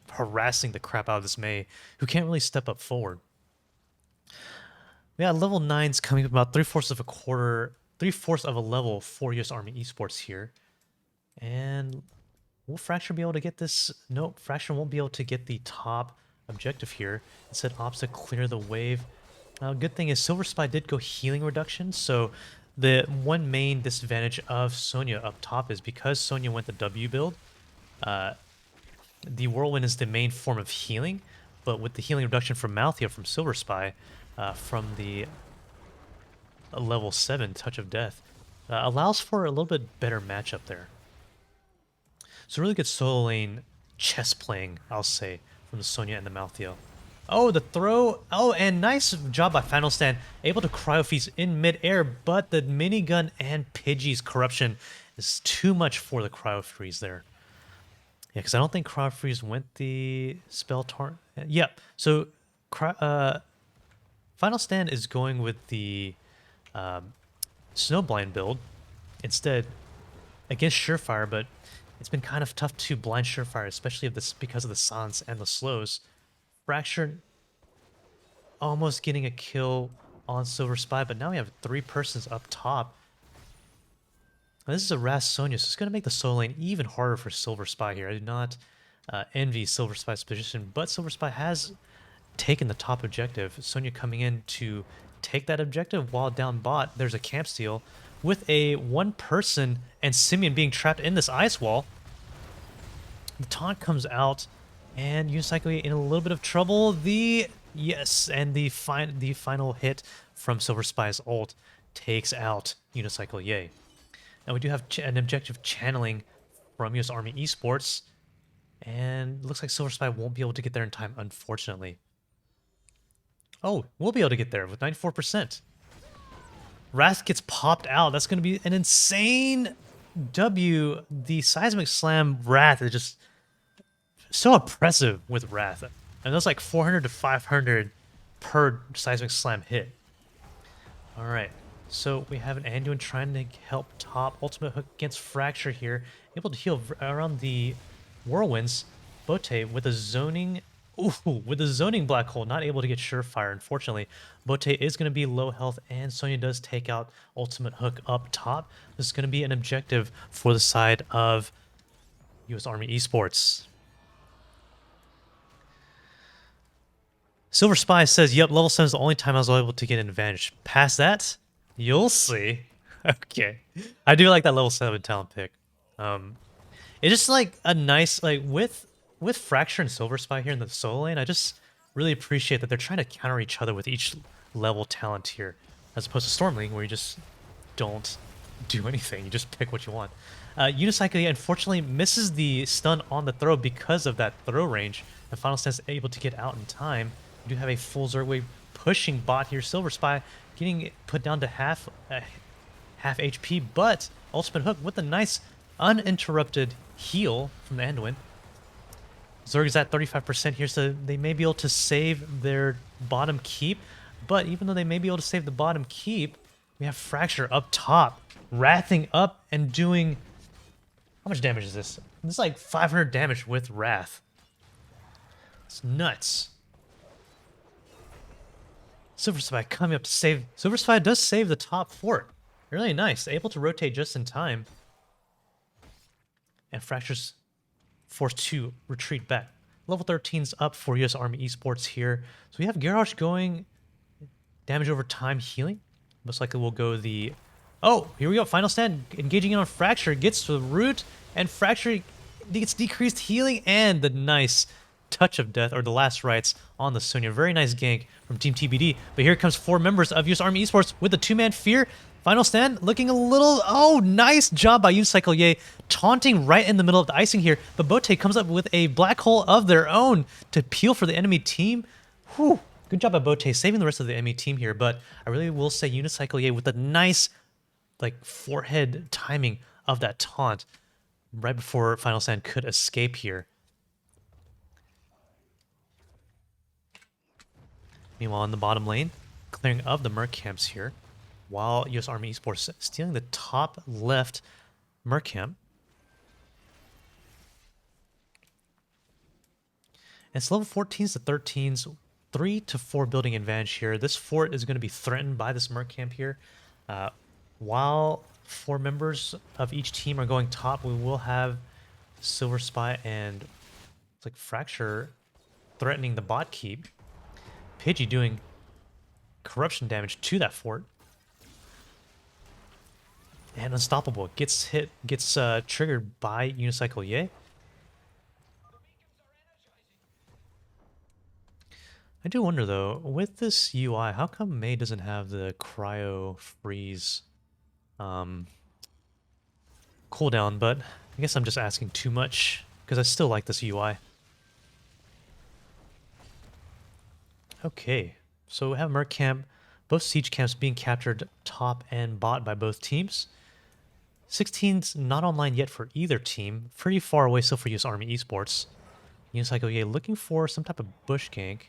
harassing the crap out of this Mei, who can't really step up forward. We got level 9s coming up about 3/4 of a level for US Army Esports here. And will Fracture be able to get this? Nope, Fracture won't be able to get the top objective here. Instead, opts to clear the wave. Good thing is Silver Spy did go healing reduction, so the one main disadvantage of Sonya up top is because Sonya went the W build, the Whirlwind is the main form of healing, but with the healing reduction from Malthea from Silver Spy, from the level 7 Touch of Death, allows for a little bit better matchup there. So really good solo lane chess playing, I'll say, from the Sonya and the Malthea. Oh, the throw. Oh, and nice job by Final Stand. Able to cryo freeze in midair, but the minigun and Pidgey's corruption is too much for the cryo freeze there. Yeah, because I don't think cryo freeze went the spell Yep. So, Final Stand is going with the Snowblind build instead against Surefire, but it's been kind of tough to blind Surefire, especially if this because of the silence and the slows. Fracture almost getting a kill on Silver Spy, but now we have 3 persons up top. Now, this is a Ras Sonya, so it's going to make the solo lane even harder for Silver Spy here. I do not envy Silver Spy's position, but Silver Spy has taken the top objective. Sonya coming in to take that objective while down bot. There's a camp steal with a 1 person and Simeon being trapped in this ice wall. The taunt comes out and Unicycle in a little bit of trouble. Yes, and the final hit from Silver Spy's ult takes out Unicycle Yay. Now we do have an objective channeling from US Army Esports, and looks like Silver Spy won't be able to get there in time, unfortunately. Oh, we'll be able to get there with 94%. Wrath gets popped out. That's going to be an insane W. The Seismic Slam Wrath is just so oppressive with Wrath. And that's like 400 to 500 per Seismic Slam hit. All right. So we have an Anduin trying to help top. Ultimate hook against Fracture here. Able to heal around the Whirlwinds. Bote with a zoning... Ooh, with a zoning black hole, not able to get Surefire, unfortunately. Bote is going to be low health, and Sonya does take out Ultimate Hook up top. This is going to be an objective for the side of US Army Esports. Silver Spy says, yep, level 7 is the only time I was able to get an advantage. Past that, you'll see. Okay. I do like that level 7 talent pick. It's just like a nice, like, with Fracture and Silver Spy here in the solo lane, I just really appreciate that they're trying to counter each other with each level talent here, as opposed to Stormling, where you just don't do anything. You just pick what you want. Unicycle, unfortunately, misses the stun on the throw because of that throw range, and Final Stance able to get out in time. You do have a full Zerg pushing bot here. Silver Spy getting it put down to half HP, but Ultimate Hook with a nice uninterrupted heal from the Anduin. Zerg is at 35% here, so they may be able to save their bottom keep. But even though they may be able to save the bottom keep, we have Fracture up top, wrathing up and doing... How much damage is this? This is like 500 damage with Wrath. It's nuts. Silver Spy coming up to save... Silver Spy does save the top fort. Really nice. Able to rotate just in time. And Fracture's forced to retreat back. Level 13's up for US Army Esports here. So we have Garrosh going damage over time healing. Most likely we'll go the... Oh, here we go. Final Stand engaging in on Fracture. Gets to the root, and Fracture gets decreased healing and the nice touch of death, or the last rites on the Sonya. Very nice gank from Team TBD. But here comes 4 members of US Army Esports with the 2-man fear. Final Stand looking a little... Oh, nice job by Unicycle Ye, taunting right in the middle of the icing here. But Bote comes up with a black hole of their own to peel for the enemy team. Whew. Good job by Bote saving the rest of the enemy team here. But I really will say Unicycle Ye with a nice, like, forehead timing of that taunt right before Final Stand could escape here. Meanwhile, in the bottom lane, clearing of the Merc camps here, while US Army Esports stealing the top left Merc camp. And it's level 14s to 13s, 3 to 4 building advantage here. This fort is going to be threatened by this Merc camp here. While 4 members of each team are going top, we will have Silver Spy and it's like Fracture threatening the bot keep. Pidgey doing corruption damage to that fort. And Unstoppable gets triggered by Unicycle Ye. I do wonder though, with this UI, how come Mei doesn't have the cryo freeze cooldown? But I guess I'm just asking too much because I still like this UI. Okay, so we have Merc camp, both siege camps being captured top and bot by both teams. 16's not online yet for either team. Pretty far away still for US Army Esports. Unicycle Ye looking for some type of bush gank.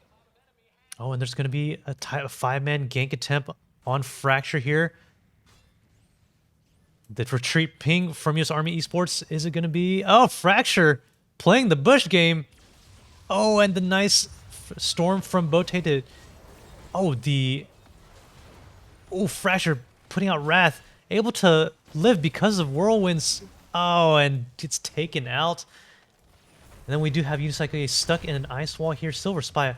Oh, and there's going to be a 5-man gank attempt on Fracture here. The retreat ping from US Army Esports, is it going to be... Oh, Fracture playing the bush game. Oh, and the nice storm from Bote to... Oh, the... Oh, Fracture putting out Wrath. Able to live because of Whirlwinds. Oh, and gets taken out. And then we do have Unicycle stuck in an ice wall here. Silver Spy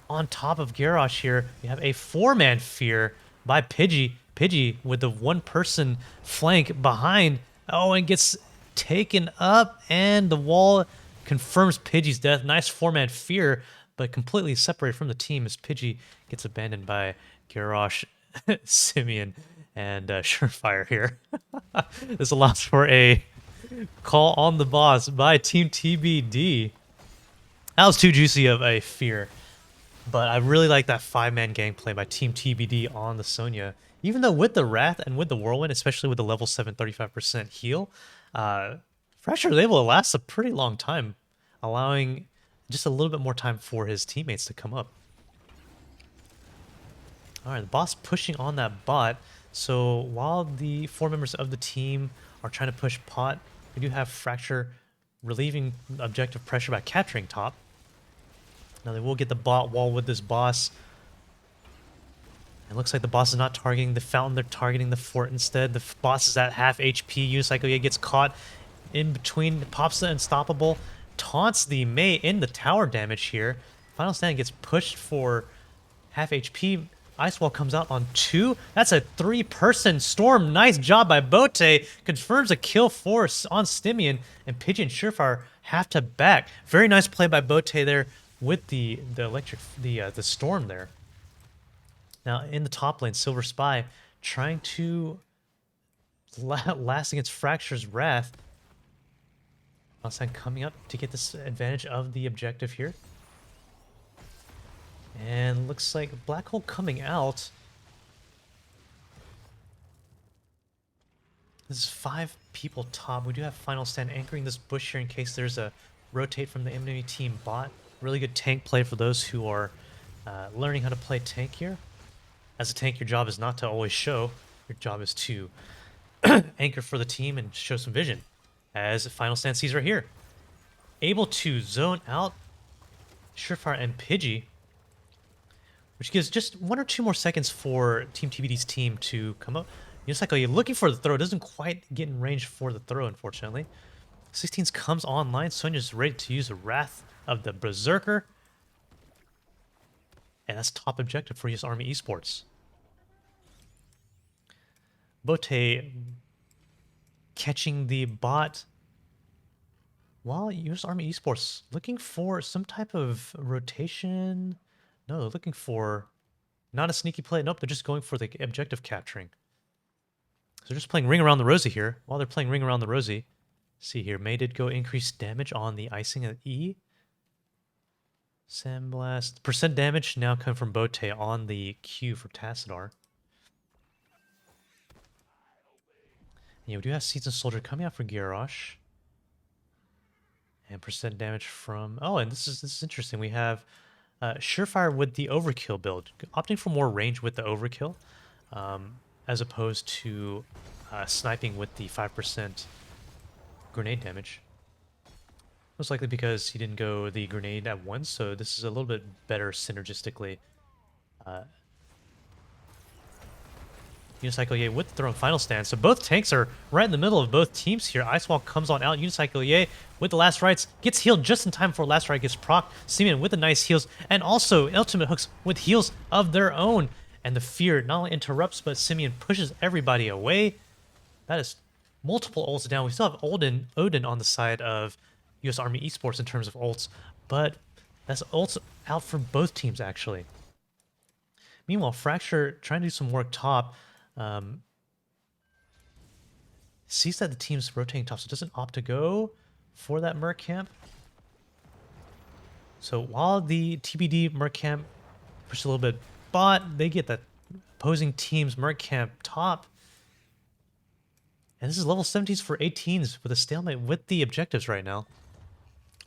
on top of Garrosh here. We have a 4-man fear by Pidgey. Pidgey with the 1-person flank behind. Oh, and gets taken up. And the wall confirms Pidgey's death. Nice 4-man fear, but completely separated from the team as Pidgey gets abandoned by Garrosh, Simeon, and Surefire here. This allows for a call on the boss by Team TBD. That was too juicy of a fear. But I really like that 5-man gang play by Team TBD on the Sonya. Even though with the Wrath and with the Whirlwind, especially with the level 7 35% heal, Fracture is able to last a pretty long time, allowing just a little bit more time for his teammates to come up. Alright, the boss pushing on that bot. So while the 4 members of the team are trying to push pot, we do have Fracture relieving objective pressure by capturing top. Now they will get the bot wall with this boss. It looks like the boss is not targeting the fountain, they're targeting the fort instead. The boss is at half HP. Unicycle gets caught in between, pops the unstoppable, taunts the Mei in the tower damage here. Final Stand gets pushed for half HP. Ice Wall comes out on 2. That's a 3-person storm. Nice job by Bote. Confirms a kill force on Stimian, and Pidgey and Surefire have to back. Very nice play by Bote there with the storm there. Now in the top lane, Silver Spy trying to last against Fracture's Wrath. Outside coming up to get this advantage of the objective here. And looks like Black Hole coming out. This is 5 people top. We do have Final Stand anchoring this bush here in case there's a rotate from the enemy team bot. Really good tank play for those who are learning how to play tank here. As a tank, your job is not to always show. Your job is to anchor for the team and show some vision. As Final Stand sees right here. Able to zone out Surefire and Pidgey, which gives just 1 or 2 more seconds for Team TBD's team to come up. Unicycle, you're looking for the throw. Doesn't quite get in range for the throw, unfortunately. 16s comes online. Sonya's ready to use the Wrath of the Berserker. And that's top objective for US Army Esports. Bote catching the bot. While US Army Esports looking for some type of rotation. No, they're looking for not a sneaky play. Nope, they're just going for the objective capturing. So they're just playing Ring Around the Rosie here. While they're playing Ring Around the Rosie, see here, Mei did go increased damage on the icing at E. Sandblast. Percent damage now coming from Bote on the Q for Tassadar. Yeah, we do have Seasoned Soldier coming out for Garrosh. And percent damage from... Oh, and this is interesting. We have Surefire with the Overkill build, opting for more range with the Overkill, as opposed to sniping with the 5% grenade damage. Most likely because he didn't go the grenade at once, so this is a little bit better synergistically. Unicycle Ye with the throw and Final Stand. So both tanks are right in the middle of both teams here. Icewall comes on out. Unicycle Ye with the last rights gets healed just in time before last right gets proc. Simeon with the nice heals, and also ultimate hooks with heals of their own. And the fear not only interrupts, but Simeon pushes everybody away. That is multiple ults down. We still have Odin on the side of US Army Esports in terms of ults, but that's ults out for both teams actually. Meanwhile, Fracture trying to do some work top. Sees that the team's rotating top, so doesn't opt to go for that Merc camp. So while the TBD Merc camp pushes a little bit bot, they get that opposing team's Merc camp top. And this is level 17s for 18s with a stalemate with the objectives right now.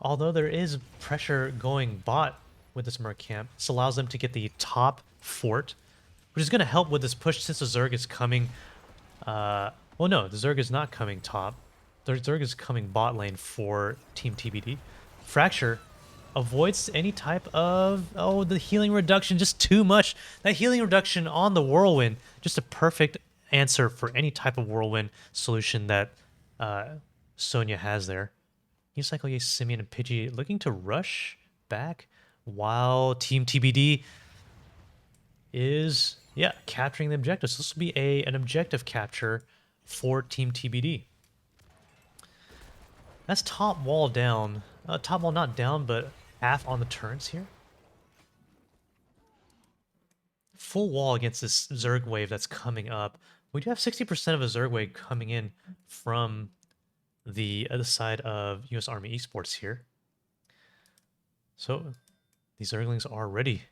Although there is pressure going bot with this Merc camp, this allows them to get the top fort, which is going to help with this push since the Zerg is coming. Well, no, the Zerg is not coming top. The Zerg is coming bot lane for Team TBD. Fracture avoids any type of, oh, the healing reduction, just too much. That healing reduction on the Whirlwind, just a perfect answer for any type of Whirlwind solution that Sonya has there. Unicycle, Simeon, and Pidgey looking to rush back while Team TBD is, yeah, capturing the objective. So this will be an objective capture for Team TBD. That's top wall down. Top wall not down, but half on the turrets here. Full wall against this Zerg wave that's coming up. We do have 60% of a Zerg wave coming in from the other side of US Army Esports here. So these Zerglings are ready.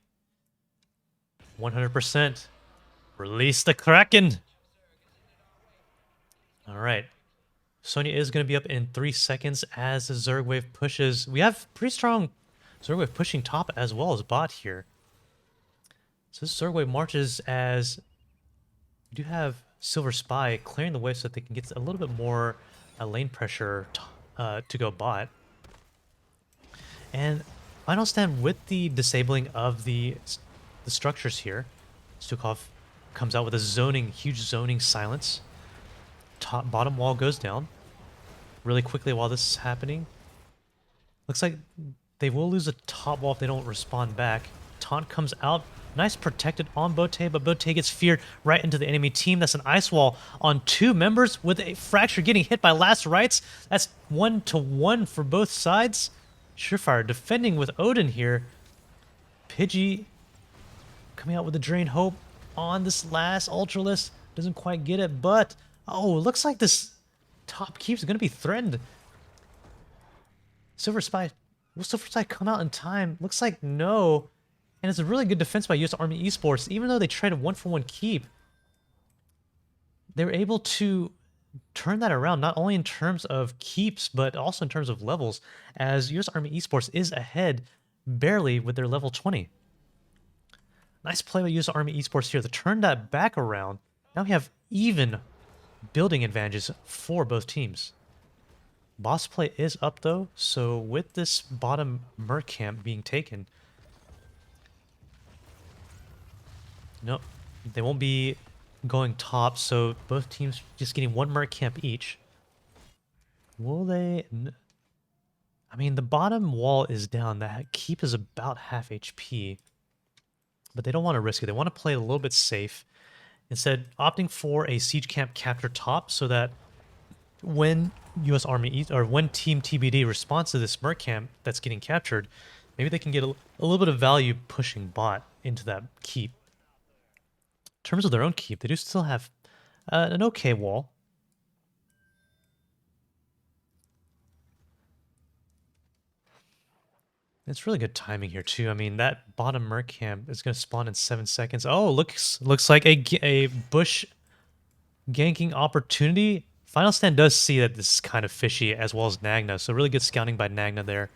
100%. Release the Kraken! Alright. Sonya is going to be up in 3 seconds as the Zerg wave pushes. We have pretty strong Zerg wave pushing top as well as bot here. So this Zerg wave marches as we do have Silver Spy clearing the way so that they can get a little bit more lane pressure to go bot. And final stand with the disabling of the structures here. Stukov comes out with a huge zoning silence. Bottom wall goes down really quickly while this is happening. Looks like they will lose the top wall if they don't respond back. Taunt comes out. Nice protected on Bote, but Bote gets feared right into the enemy team. That's an ice wall on 2 members with a fracture getting hit by last rites. That's 1-1 for both sides. Surefire defending with Odin here. Pidgey coming out with a Drain Hope on this last Ultralisk. Doesn't quite get it, but oh, it looks like this top keep is going to be threatened. Silver Spy. Will Silver Spy come out in time? Looks like no. And it's a really good defense by US Army Esports. Even though they tried a 1-for-1 keep, they were able to turn that around, not only in terms of keeps, but also in terms of levels, as US Army Esports is ahead barely with their level 20. Nice play by US Army Esports here to turn that back around. Now we have even building advantages for both teams. Boss play is up though, so with this bottom Merc camp being taken, nope, they won't be going top, so both teams just getting 1 Merc camp each. Will they? I mean, the bottom wall is down. That keep is about half HP, but they don't want to risk it. They want to play a little bit safe. Instead, opting for a siege camp capture top so that when US Army or when Team TBD responds to this Merc camp that's getting captured, maybe they can get a little bit of value pushing bot into that keep. In terms of their own keep, they do still have an okay wall. It's really good timing here too. I mean, that bottom Merc camp is going to spawn in 7 seconds. Oh, looks like a bush ganking opportunity. Final Stand does see that this is kind of fishy, as well as Nagna. So really good scouting by Nagna there.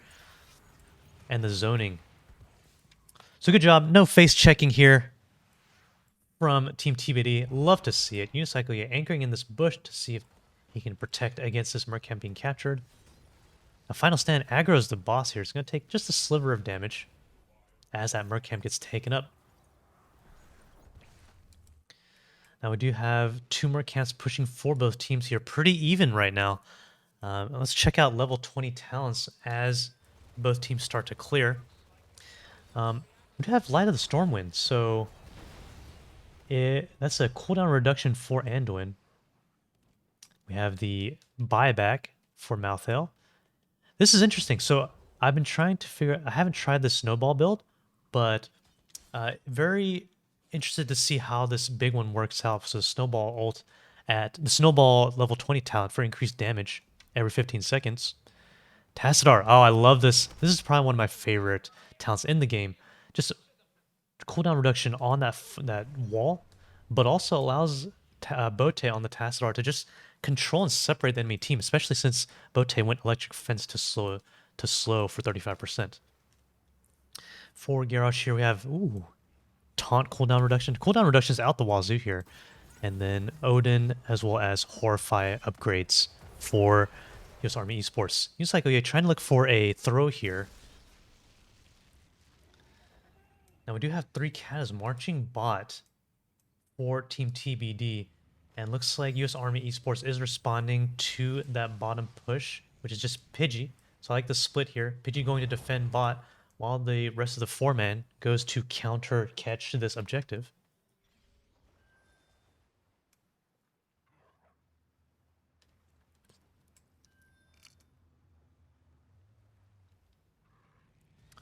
And the zoning. So good job. No face checking here from Team TBD. Love to see it. Unicycle anchoring in this bush to see if he can protect against this Merc camp being captured. A Final Stand aggro's the boss here. It's going to take just a sliver of damage as that Merc camp gets taken up. Now we do have 2 Merc camps pushing for both teams here. Pretty even right now. Let's check out level 20 talents as both teams start to clear. We do have Light of the Stormwind, so that's a cooldown reduction for Anduin. We have the buyback for Malthael. This is interesting. So I've been trying to figure. I haven't tried the snowball build, but very interested to see how this big one works out. So snowball ult at the snowball level 20 talent for increased damage every 15 seconds. Tassadar. Oh, I love this. This is probably one of my favorite talents in the game. Just cooldown reduction on that wall, but also allows Bote on the Tassadar to just control and separate the enemy team, especially since Bote went electric fence to slow to slow for 35%. For Garrosh here, we have, ooh, taunt cooldown reduction. Cooldown reduction is out the wazoo here. And then Odin, as well as Horrify upgrades for US Army Esports. Unicycle, you're trying to look for a throw here. Now we do have 3 Katas marching bot for Team TBD. And looks like US Army Esports is responding to that bottom push, which is just Pidgey. So I like the split here. Pidgey going to defend bot, while the rest of the 4-man goes to counter catch this objective.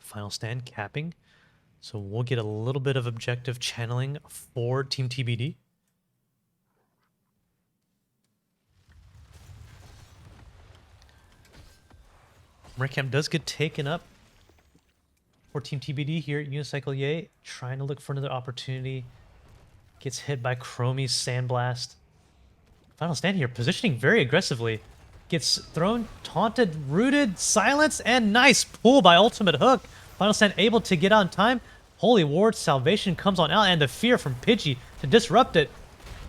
Final stand capping. So we'll get a little bit of objective channeling for Team TBD. Mercamp does get taken up for Team TBD here. Unicycle Ye trying to look for another opportunity. Gets hit by Chromie's Sandblast. Final stand here, positioning very aggressively. Gets thrown, taunted, rooted, silence, and nice pull by Ultimate Hook. Final stand able to get out in time. Holy Ward Salvation comes on out, and the fear from Pidgey to disrupt it.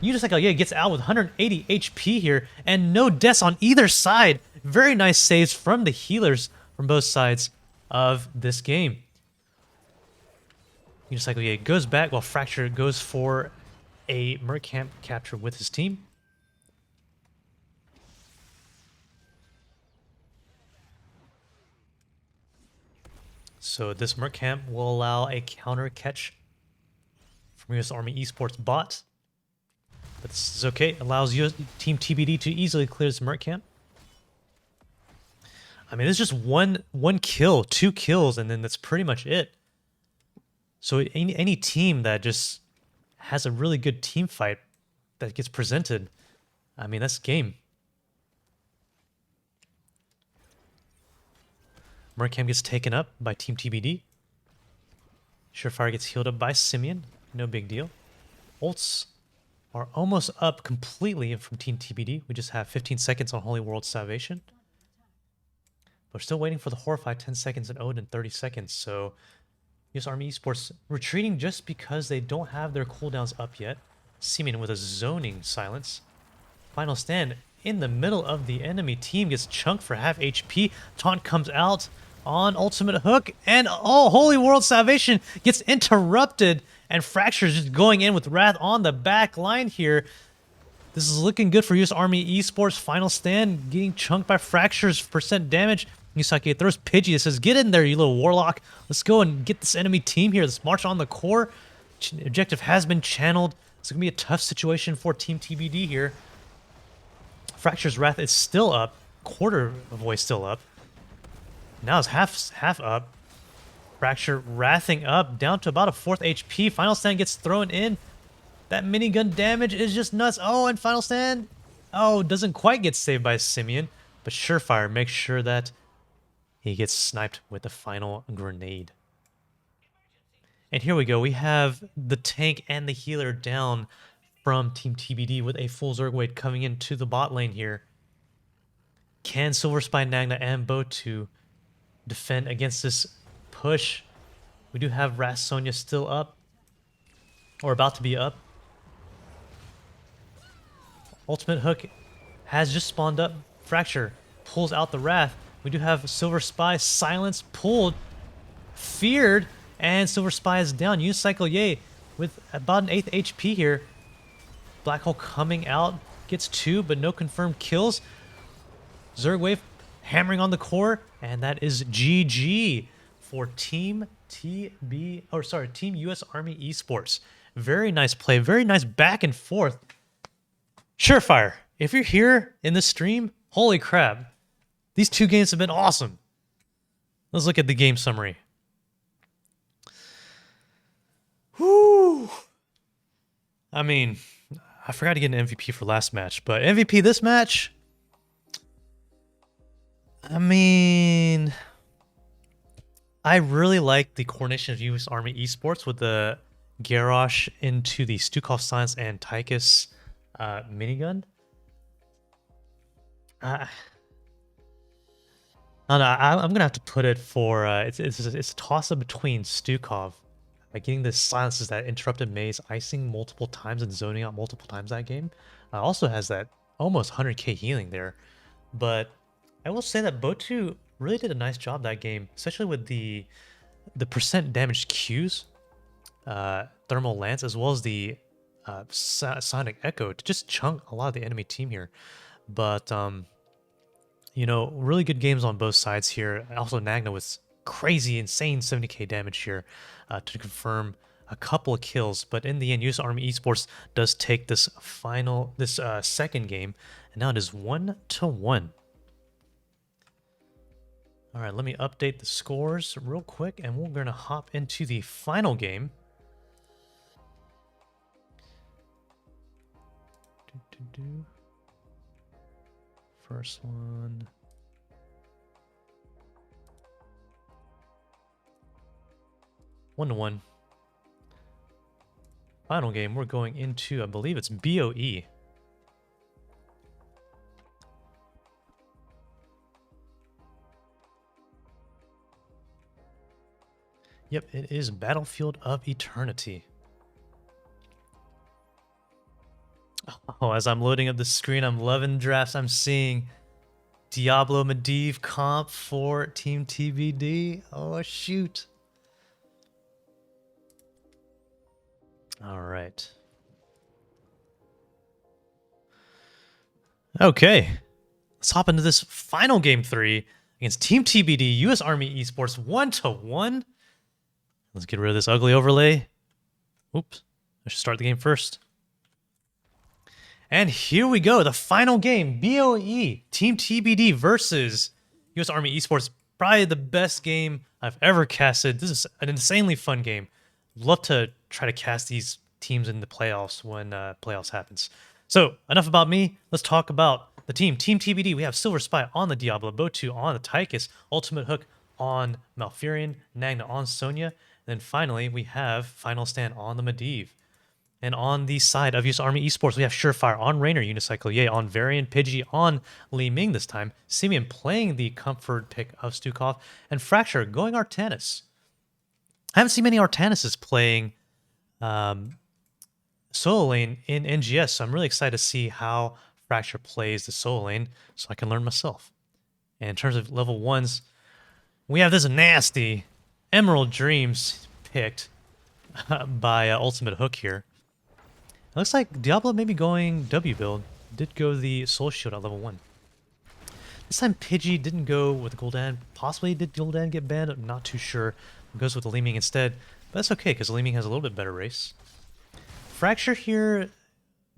Unicycle Ye gets out with 180 HP here, and no deaths on either side. Very nice saves from the healers from both sides of this game. Unicycle Ye goes back while Fracture goes for a Mercamp capture with his team. So this Mercamp will allow a counter catch from US Army Esports bot. But this is okay. It allows Team TBD to easily clear this Mercamp. I mean, it's just one kill, 2 kills, and then that's pretty much it. So any team that just has a really good team fight that gets presented, I mean, that's game. Mercamp gets taken up by Team TBD. Surefire gets healed up by Simeon. No big deal. Ults are almost up completely from Team TBD. We just have 15 seconds on Holy World Salvation. We're still waiting for the Horrify, 10 seconds, and Odin 30 seconds. So US Army Esports retreating just because they don't have their cooldowns up yet. Simeon with a zoning silence. Final stand in the middle of the enemy team gets chunked for half HP. Taunt comes out on Ultimate Hook, and oh, Holy World Salvation gets interrupted, and Fracture's just going in with Wrath on the back line here. This is looking good for US Army Esports. Final stand getting chunked by Fracture's percent damage. Yusaki throws Pidgey and says, get in there, you little warlock. Let's go and get this enemy team here. Let's march on the core. Objective has been channeled. It's going to be a tough situation for Team TBD here. Fracture's Wrath is still up. Quarter of way still up. Now it's half up. Fracture wrathing up down to about a 4th HP. Final stand gets thrown in. That minigun damage is just nuts. Oh, and Final stand, oh, doesn't quite get saved by Simeon, but Surefire makes sure that he gets sniped with the final grenade. And here we go. We have the tank and the healer down from Team TBD with a full Zergwade coming into the bot lane here. Can Silver Spine, Nagna, and Botu defend against this push? We do have Ras Sonya still up, or about to be up. Ultimate Hook has just spawned up. Fracture pulls out the Wrath. We do have Silver Spy silence pulled, feared, and Silver Spy is down. Unicycle Ye with about an 8th HP here. Black Hole coming out, gets 2, but no confirmed kills. Zergwave hammering on the core, and that is GG for Team Team US Army Esports. Very nice play, very nice back and forth. Surefire, if you're here in the stream, holy crap. These 2 games have been awesome. Let's look at the game summary. Whoo! I mean, I forgot to get an MVP for last match, but MVP this match, I mean, I really like the coordination of US Army Esports with the Garrosh into the Stukov Science and Tychus minigun. I don't know, I'm gonna have to put it for it's a toss up between Stukov, like getting the silences that interrupted May's icing multiple times and zoning out multiple times that game. Also has that almost 100k healing there, but I will say that Botu really did a nice job that game, especially with the percent damage Qs, thermal lance, as well as the sonic echo to just chunk a lot of the enemy team here. But you know, really good games on both sides here. Also, Nagna with crazy, insane 70k damage here to confirm a couple of kills. But in the end, US Army Esports does take this second game, and now it is 1-1. All right, let me update the scores real quick, and we're gonna hop into the final game. First one. One to one. Final game, we're going into, I believe it's BOE. Yep, it is Battlefield of Eternity. Oh, as I'm loading up the screen, I'm loving drafts I'm seeing. Diablo Medivh comp for Team TBD. Oh, shoot. All right. Okay. Let's hop into this final game 3 against Team TBD, US Army Esports 1-1. Let's get rid of this ugly overlay. Oops. I should start the game first. And here we go, the final game, BOE, Team TBD versus US Army Esports. Probably the best game I've ever casted. This is an insanely fun game. Love to try to cast these teams in the playoffs when playoffs happens. So enough about me. Let's talk about the team. Team TBD, we have Silver Spy on the Diablo, Botu on the Tychus, Ultimate Hook on Malfurion, Nagna on Sonya, and then finally we have Final Stand on the Medivh. And on the side of US Army Esports, we have Surefire on Rainer, Unicycle Ye, on Varian, Pidgey, on Li Ming this time, Simeon playing the comfort pick of Stukov, and Fracture going Artanis. I haven't seen many Artanises playing solo lane in NGS, so I'm really excited to see how Fracture plays the solo lane so I can learn myself. And in terms of level 1s, we have this nasty Emerald Dreams picked by Ultimate Hook here. It looks like Diablo may be going W build. Did go the Soul Shield at level 1. This time Pidgey didn't go with Gul'dan. Possibly did Gul'dan get banned? I'm not too sure. Goes with the Li Ming instead. But that's okay, because Li Ming has a little bit better race. Fracture here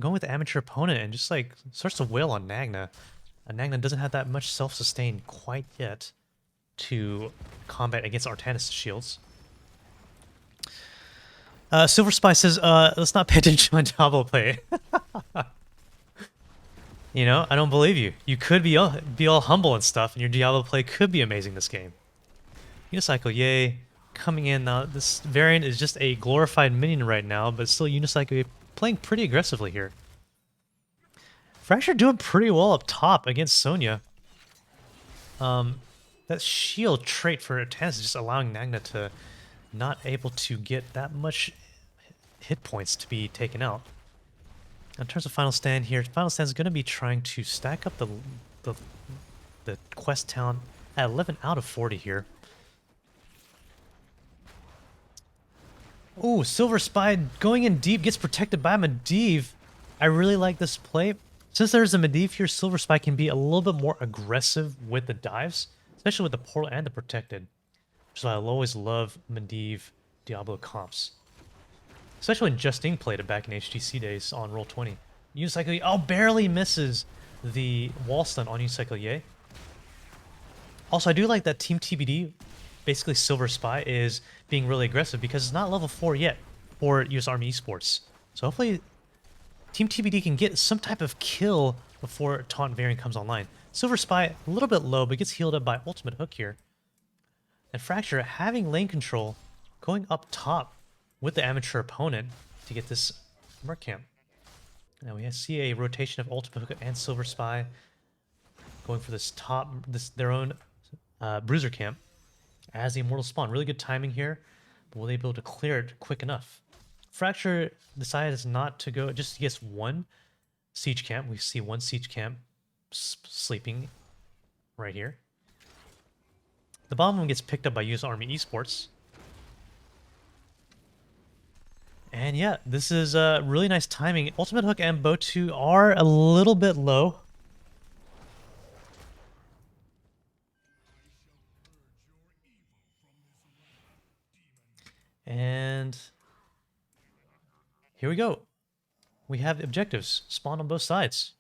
going with the amateur opponent and just like starts to wail on Nagna. And Nagna doesn't have that much self-sustain quite yet to combat against Artanis' shields. Silver Spy says, let's not pay attention to Diablo play. You know, I don't believe you. You could be all humble and stuff, and your Diablo play could be amazing this game. Unicycle, yay. Coming in now. This variant is just a glorified minion right now, but still Unicycle playing pretty aggressively here. Fracture doing pretty well up top against Sonya. That shield trait for Artanis is just allowing Nagna to not able to get that much hit points to be taken out. In terms of Final Stand here, Final Stand is going to be trying to stack up the quest town at 11 out of 40 here. Oh, Silver Spy going in deep, gets protected by Medivh. I really like this play. Since there's a Medivh here, Silver Spy can be a little bit more aggressive with the dives, especially with the portal and the protected. So I'll always love Medivh Diablo comps. Especially when Justine played it back in HTC days on Roll20. Unicycle Ye, oh, barely misses the wall stun on Unicycle Ye. Also, I do like that Team TBD, basically Silver Spy, is being really aggressive because it's not level 4 yet for US Army Esports. So hopefully Team TBD can get some type of kill before Taunt Variant comes online. Silver Spy, a little bit low, but gets healed up by Ultimate Hook here. And Fracture having lane control, going up top with the amateur opponent to get this Merc Camp. Now we see a rotation of Ultimate Hook and Silver Spy going for this top, their own Bruiser camp as the Immortal spawn. Really good timing here. But will they be able to clear it quick enough? Fracture decides not to go, just gets one siege camp. We see one siege camp sleeping right here. The bottom one gets picked up by US Army Esports. And yeah, this is really nice timing. Ultimate Hook and Bow 2 are a little bit low. And here we go. We have objectives spawned on both sides.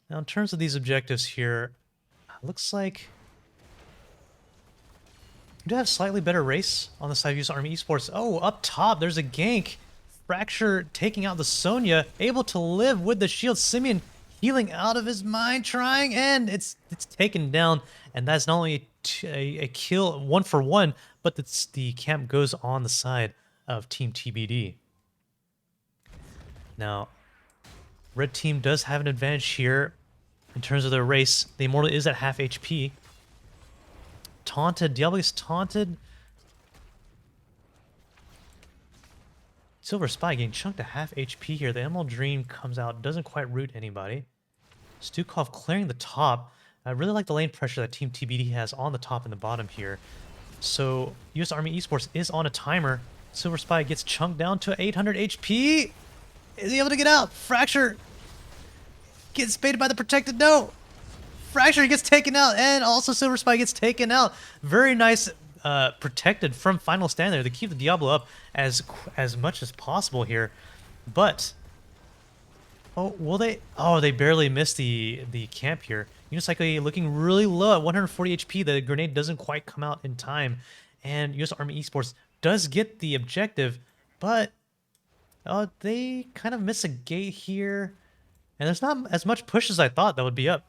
Now, in terms of these objectives here, looks like we do have slightly better race on the side of US Army Esports. Oh, up top, there's a gank. Fracture taking out the Sonya, able to live with the shield. Simeon healing out of his mind, trying, and it's taken down. And that's not only a kill 1-for-1, but the camp goes on the side of Team TBD. Now, red team does have an advantage here in terms of their race. The Immortal is at half HP. Taunted, Diablo is taunted. Silver Spy getting chunked to half HP here. The Emerald Dream comes out, doesn't quite root anybody. Stukov clearing the top. I really like the lane pressure that Team TBD has on the top and the bottom here. So US Army Esports is on a timer. Silver Spy gets chunked down to 800 HP. Is he able to get out? Fracture gets baited by the protected. No. Fracture gets taken out, and also Silver Spy gets taken out. Very nice protected from Final Stand there to keep the Diablo up as much as possible here. But oh, will they? Oh, they barely missed the camp here. Unicycle looking really low at 140 HP. The grenade doesn't quite come out in time, and US Army Esports does get the objective, but they kind of miss a gate here, and there's not as much push as I thought that would be up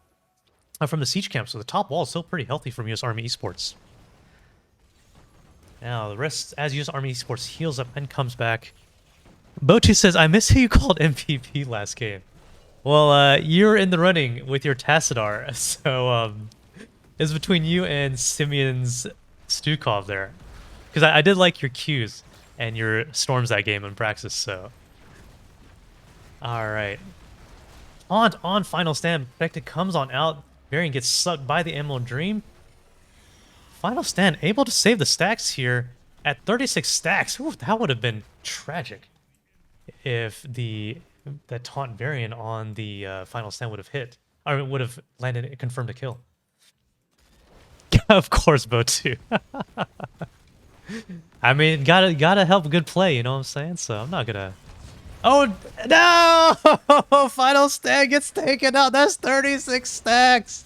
from the siege camp. So the top wall is still pretty healthy from US Army Esports. Now the rest, as US Army Esports heals up and comes back. Botu says, "I miss who you called MVP last game." Well, you're in the running with your Tassadar, so it's between you and Simeon's Stukov there. Because I did like your Qs and your storms that game in Praxis, so. Alright. On Final Stand, Protected comes on out. Varian gets sucked by the Emerald Dream. Final Stand able to save the stacks here at 36 stacks. Ooh, that would have been tragic if that taunt Varian on the Final Stand would have hit, or would have landed, confirmed a kill. Of course, Bo2. I mean, gotta help good play, you know what I'm saying? So I'm not gonna. Oh no! Final Stand gets taken out. That's 36 stacks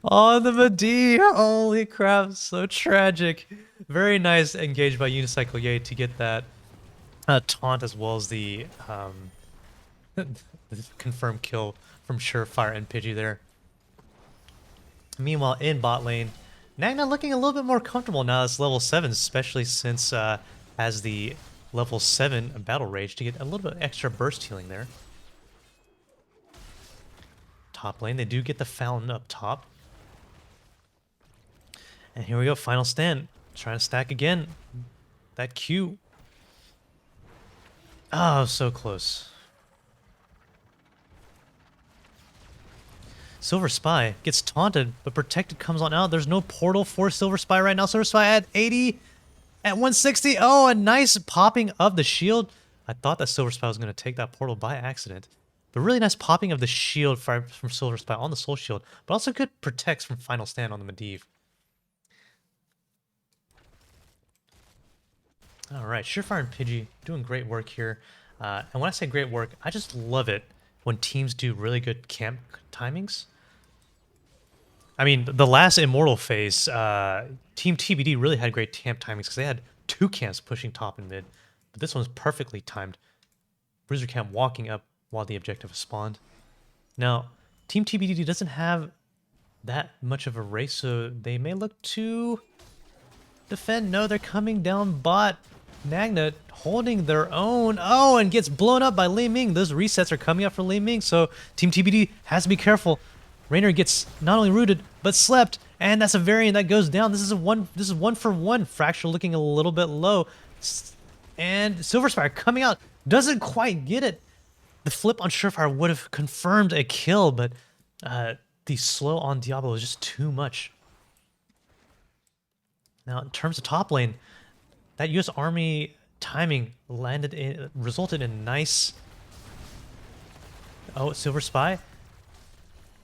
on the Medivh. Holy crap! So tragic. Very nice engaged by Unicycle Yay to get that taunt as well as the the confirmed kill from Surefire and Pidgey there. Meanwhile, in bot lane, Nagna looking a little bit more comfortable now. It's level 7, especially since has the level 7 Battle Rage to get a little bit extra burst healing there. Top lane, they do get the Fountain up top. And here we go, Final Stand. Trying to stack again. That Q. Oh, so close. Silver Spy gets taunted, but Protected comes on out. There's no portal for Silver Spy right now. Silver Spy at 80, at 160. Oh, a nice popping of the shield. I thought that Silver Spy was going to take that portal by accident. But really nice popping of the shield from Silver Spy on the Soul Shield, but also good protects from Final Stand on the Medivh. All right, Surefire and Pidgey doing great work here. And when I say great work, I just love it when teams do really good camp timings. I mean, the last Immortal phase, Team TBD really had great camp timings because they had 2 camps pushing top and mid. But this one's perfectly timed. Bruiser camp walking up while the objective is spawned. Now, Team TBD doesn't have that much of a race, so they may look to defend. No, they're coming down bot. Nagna holding their own. Oh, and gets blown up by Li Ming. Those resets are coming up for Li Ming, so Team TBD has to be careful. Raynor gets not only rooted, but slept, and that's a variant that goes down. This is one for one. Fracture looking a little bit low, and Silver Spire coming out, doesn't quite get it. The flip on Surefire would have confirmed a kill, but the slow on Diablo is just too much. Now, in terms of top lane, that U.S. Army timing resulted in nice. Oh, Silver Spy.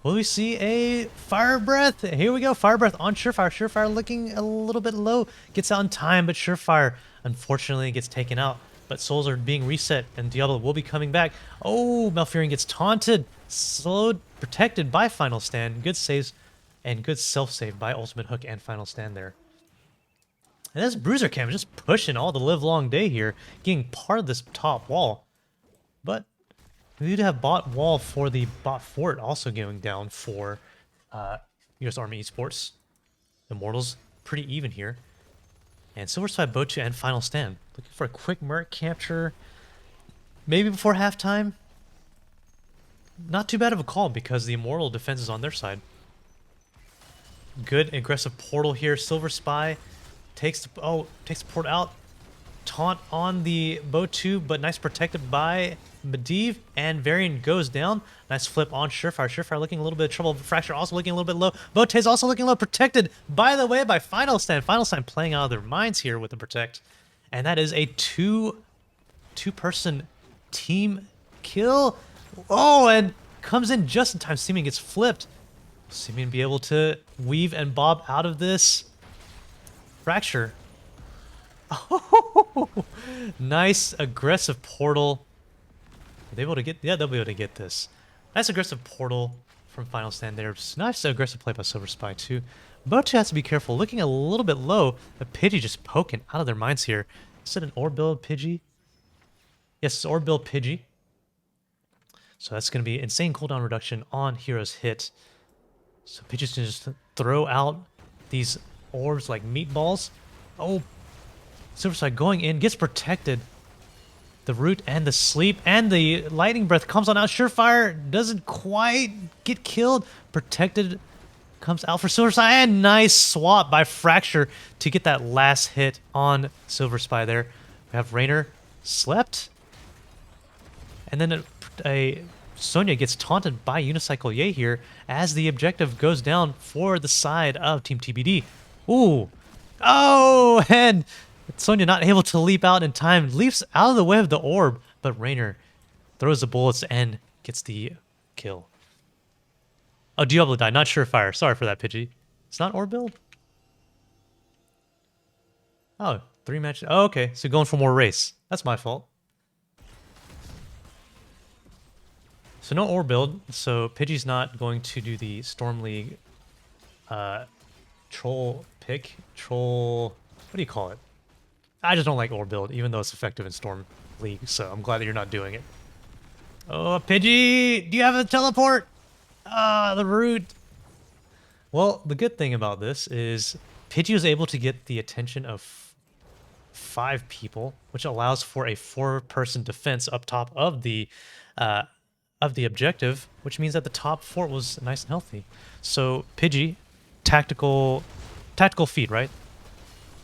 Will we see a Fire Breath? Here we go, Fire Breath on Surefire. Surefire looking a little bit low, gets out in time, but Surefire unfortunately gets taken out. But souls are being reset, and Diablo will be coming back. Oh, Malfurion gets taunted, slowed, protected by Final Stand. Good saves and good self-save by Ultimate Hook and Final Stand there. And this Bruiser Cam is just pushing all the live long day here, getting part of this top wall. But we do have bot wall for the bot fort also going down for U.S. Army Esports. Immortals pretty even here. And Silver Spy, Botu, and Final Stand. Looking for a quick Merc capture. Maybe before halftime. Not too bad of a call because the Immortal defense is on their side. Good aggressive portal here. Silver Spy takes the port out. Taunt on the Botu, but nice protected by Medivh, and Varian goes down. Nice flip on Surefire. Surefire looking a little bit of trouble. Fracture also looking a little bit low. Bote's also looking low. Protected, by the way, by Final Stand. Final Stand playing out of their minds here with the protect. And that is a two-person team kill. Oh, and comes in just in time. Seeming gets flipped. Seeming to be able to weave and bob out of this. Fracture. Oh, nice aggressive portal. Are they able to get? Yeah, they'll be able to get this. Nice aggressive portal from Final Stand there. Nice aggressive play by Silver Spy too. Botu has to be careful. Looking a little bit low. The Pidgey just poking out of their minds here. Is it an orb build Pidgey? Yes, it's orb build Pidgey. So that's going to be insane cooldown reduction on Hero's hit. So Pidgey's going to just throw out these orbs like meatballs. Oh, Silver Spy going in, gets protected. The root and the sleep and the lightning breath comes on out. Surefire doesn't quite get killed. Protected comes out for Silver Spy, and nice swap by Fracture to get that last hit on Silver Spy there. We have Raynor slept. And then a Sonya gets taunted by Unicycle Ye here as the objective goes down for the side of Team TBD. Ooh. Oh, and Sonya not able to leap out in time, leaps out of the way of the orb, but Raynor throws the bullets and gets the kill. Oh, Diablo died, not Surefire. Sorry for that, Pidgey. It's not orb build? Oh, 3 matches. Oh, okay, so going for more race. That's my fault. So no orb build, so Pidgey's not going to do the Storm League troll pick. Troll... what do you call it? I just don't like orb build, even though it's effective in Storm League, so I'm glad that you're not doing it. Oh, Pidgey! Do you have a teleport? Ah, the root! Well, the good thing about this is Pidgey was able to get the attention of 5 people, which allows for a 4-person defense up top of the objective, which means that the top fort was nice and healthy. So Pidgey, tactical feed, right?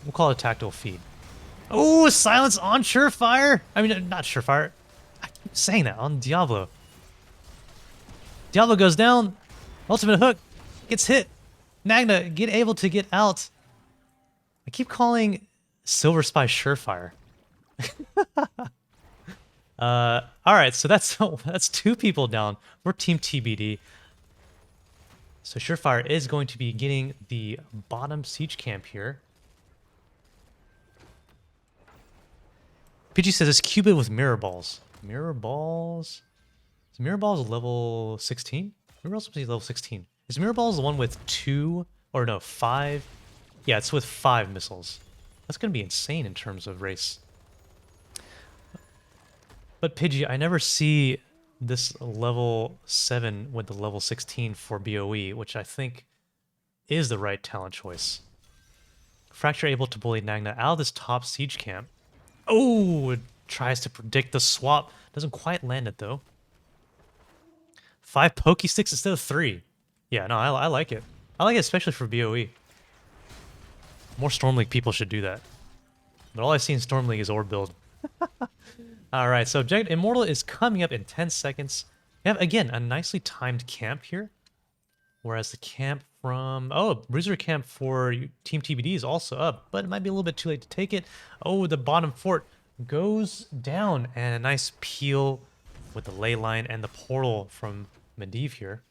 We'll call it a tactical feed. Oh, silence on Surefire. I mean, not Surefire. I keep saying that on Diablo. Diablo goes down. Ultimate Hook gets hit. Nagna able to get out. I keep calling Silver Spy Surefire. All right, so that's 2 people down for Team TBD. So Surefire is going to be getting the bottom siege camp here. Pidgey says it's Cupid with mirror balls. Mirror balls? Is mirror balls level 16? Mirror balls supposed to be level 16. Is mirror balls the one with 2 or no 5? Yeah, it's with 5 missiles. That's gonna be insane in terms of race. But Pidgey, I never see this level 7 with the level 16 for BOE, which I think is the right talent choice. Fracture able to bully Nagna out of this top siege camp. Oh, it tries to predict the swap. Doesn't quite land it, though. 5 Pokesticks instead of 3. Yeah, no, I like it. I like it especially for BOE. More Storm League people should do that. But all I see in Storm League is orb build. Alright, so Objective Immortal is coming up in 10 seconds. We have, again, a nicely timed camp here. Whereas the camp from... Oh, Bruiser camp for Team TBD is also up, but it might be a little bit too late to take it. Oh, the bottom fort goes down, and a nice peel with the ley line and the portal from Medivh here.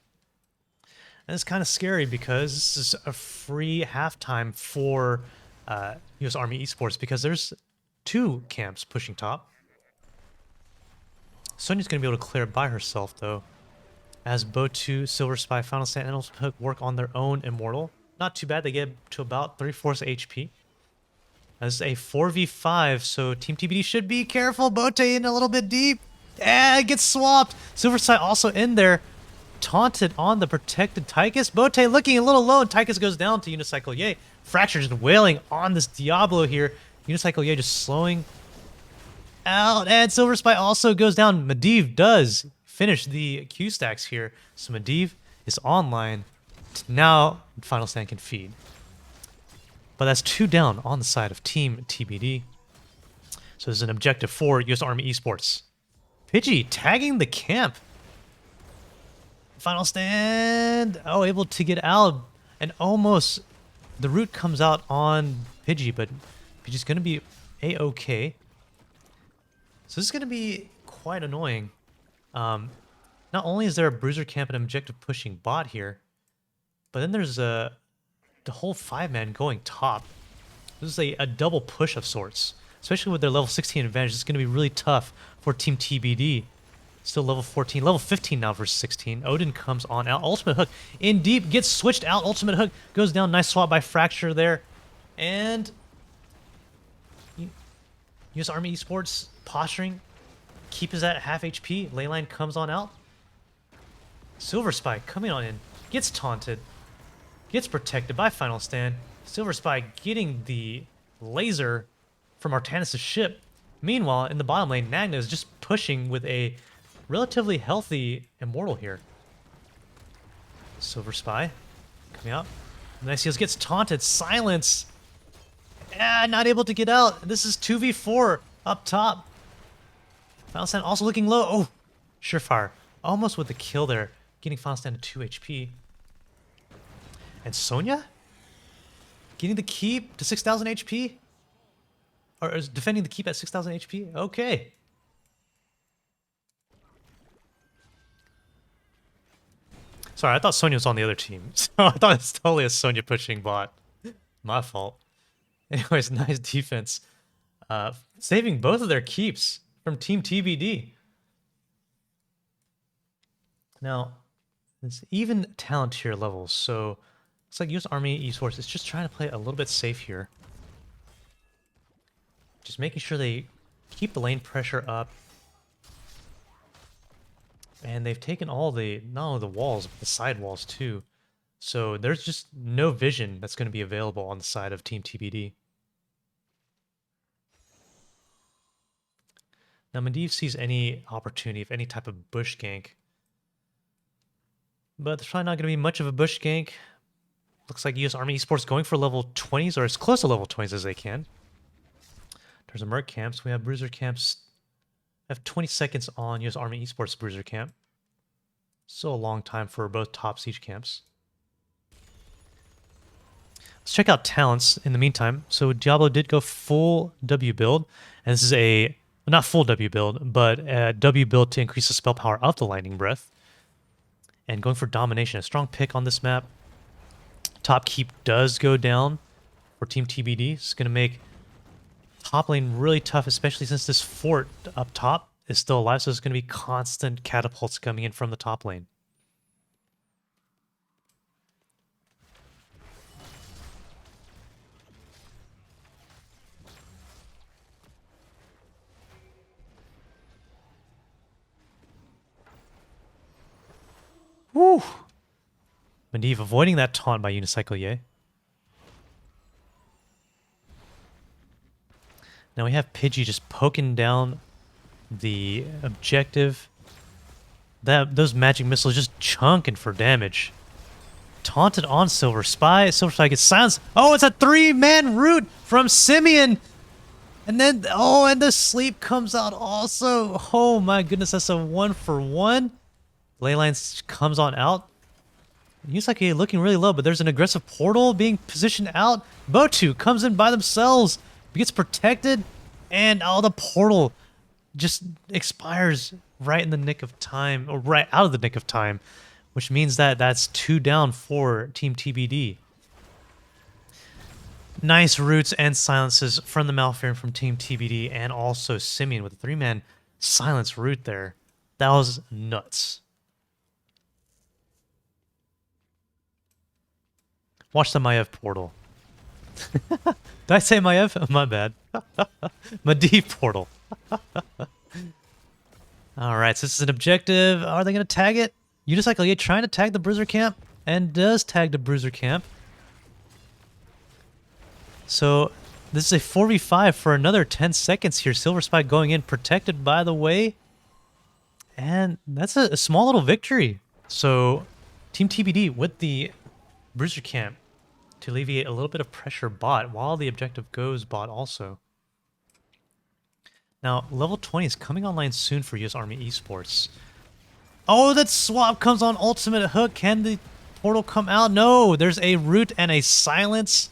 And it's kind of scary because this is a free halftime for US Army Esports because there's 2 camps pushing top. Sonya's going to be able to clear it by herself, though, as Bo2, Silver Spy, Final Stand, and Ultimate Hook work on their own Immortal. Not too bad. They get to about 3/4 HP. As a 4v5, so Team TBD should be careful. Bote in a little bit deep. It gets swapped. Silver Spy also in there. Taunted on the protected Tychus. Bote looking a little low, and Tychus goes down to Unicycle Ye. Fracture just wailing on this Diablo here. Unicycle Ye just slowing out, and Silver Spy also goes down. Medivh does finish the Q stacks here, so Medivh is online. Now Final Stand can feed. But that's 2 down on the side of Team TBD. So there's an objective for US Army Esports. Pidgey tagging the camp. Final Stand. Oh, able to get out. And almost the root comes out on Pidgey, but Pidgey's going to be A-okay. So this is going to be quite annoying. Not only is there a Bruiser camp and objective pushing bot here, but then there's the whole 5-man going top. This is a double push of sorts. Especially with their level 16 advantage, it's going to be really tough for Team TBD. Still level 14, level 15 now versus 16. Odin comes on out. Ultimate Hook in deep, gets switched out. Ultimate Hook goes down. Nice swap by Fracture there. And US Army Esports posturing. Keep is at half HP. Leyline comes on out. Silver Spy coming on in. Gets taunted. Gets protected by Final Stand. Silver Spy getting the laser from Artanis' ship. Meanwhile, in the bottom lane, Nagna is just pushing with a relatively healthy Immortal here. Silver Spy coming out. Nycios gets taunted. Silence. Not able to get out. This is 2v4 up top. Final Stand also looking low. Oh, Surefire. Almost with the kill there. Getting Final Stand to 2 HP. And Sonya? Getting the keep to 6,000 HP? Or is defending the keep at 6,000 HP? Okay. Sorry, I thought Sonya was on the other team. So I thought it's totally a Sonya pushing bot. My fault. Anyways, nice defense. Saving both of their keeps from Team TBD. Now, it's even talent tier levels, so it's like US Army Esports is just trying to play a little bit safe here. Just making sure they keep the lane pressure up. And they've taken all the, not only the walls, but the side walls too. So there's just no vision that's going to be available on the side of Team TBD. Now Medivh sees any opportunity of any type of bush gank. But there's probably not going to be much of a bush gank. Looks like US Army Esports going for level 20s, or as close to level 20s as they can. There's a Merc camps. We have Bruiser camps. I have 20 seconds on US Army Esports Bruiser camp. Still a long time for both top siege camps. Let's check out talents in the meantime. So Diablo did go full W build. And this is a, well, not full W build, but a W build to increase the spell power of the Lightning Breath. And going for Domination, a strong pick on this map. Top keep does go down for Team TBD. It's going to make top lane really tough, especially since this fort up top is still alive, so there's going to be constant catapults coming in from the top lane. Woo! Medivh avoiding that taunt by Unicycle Ye. Now we have Pidgey just poking down the objective. Those magic missiles just chunking for damage. taunted on Silver Spy. Silver Spy gets silenced. Oh, it's a 3-man root from Simeon. And then, oh, and the sleep comes out also. Oh my goodness, that's a 1-for-1. Leyline comes on out. Yusaki looking really low, but there's an aggressive portal being positioned out. Botu comes in by themselves, gets protected, and oh, the portal just expires right in the nick of time, or right out of the nick of time, which means that that's 2 down for Team TBD. Nice roots and silences from the Malfear from Team TBD, and also Simeon with a 3-man silence root there. That was nuts. Watch the Maiev portal. Did I say Maiev? My bad. Medivh portal. Alright, so this is an objective. Are they going to tag it? Unicycle trying to tag the Bruiser camp, and does tag the Bruiser camp. So this is a 4v5 for another 10 seconds here. Silver Spike going in, protected by the way. And that's a small little victory. So Team TBD with the Bruiser camp to alleviate a little bit of pressure bot, while the objective goes bot also. Now, level 20 is coming online soon for US Army Esports. Oh, that swap comes on ultimate hook. Can the portal come out? No, there's a root and a silence.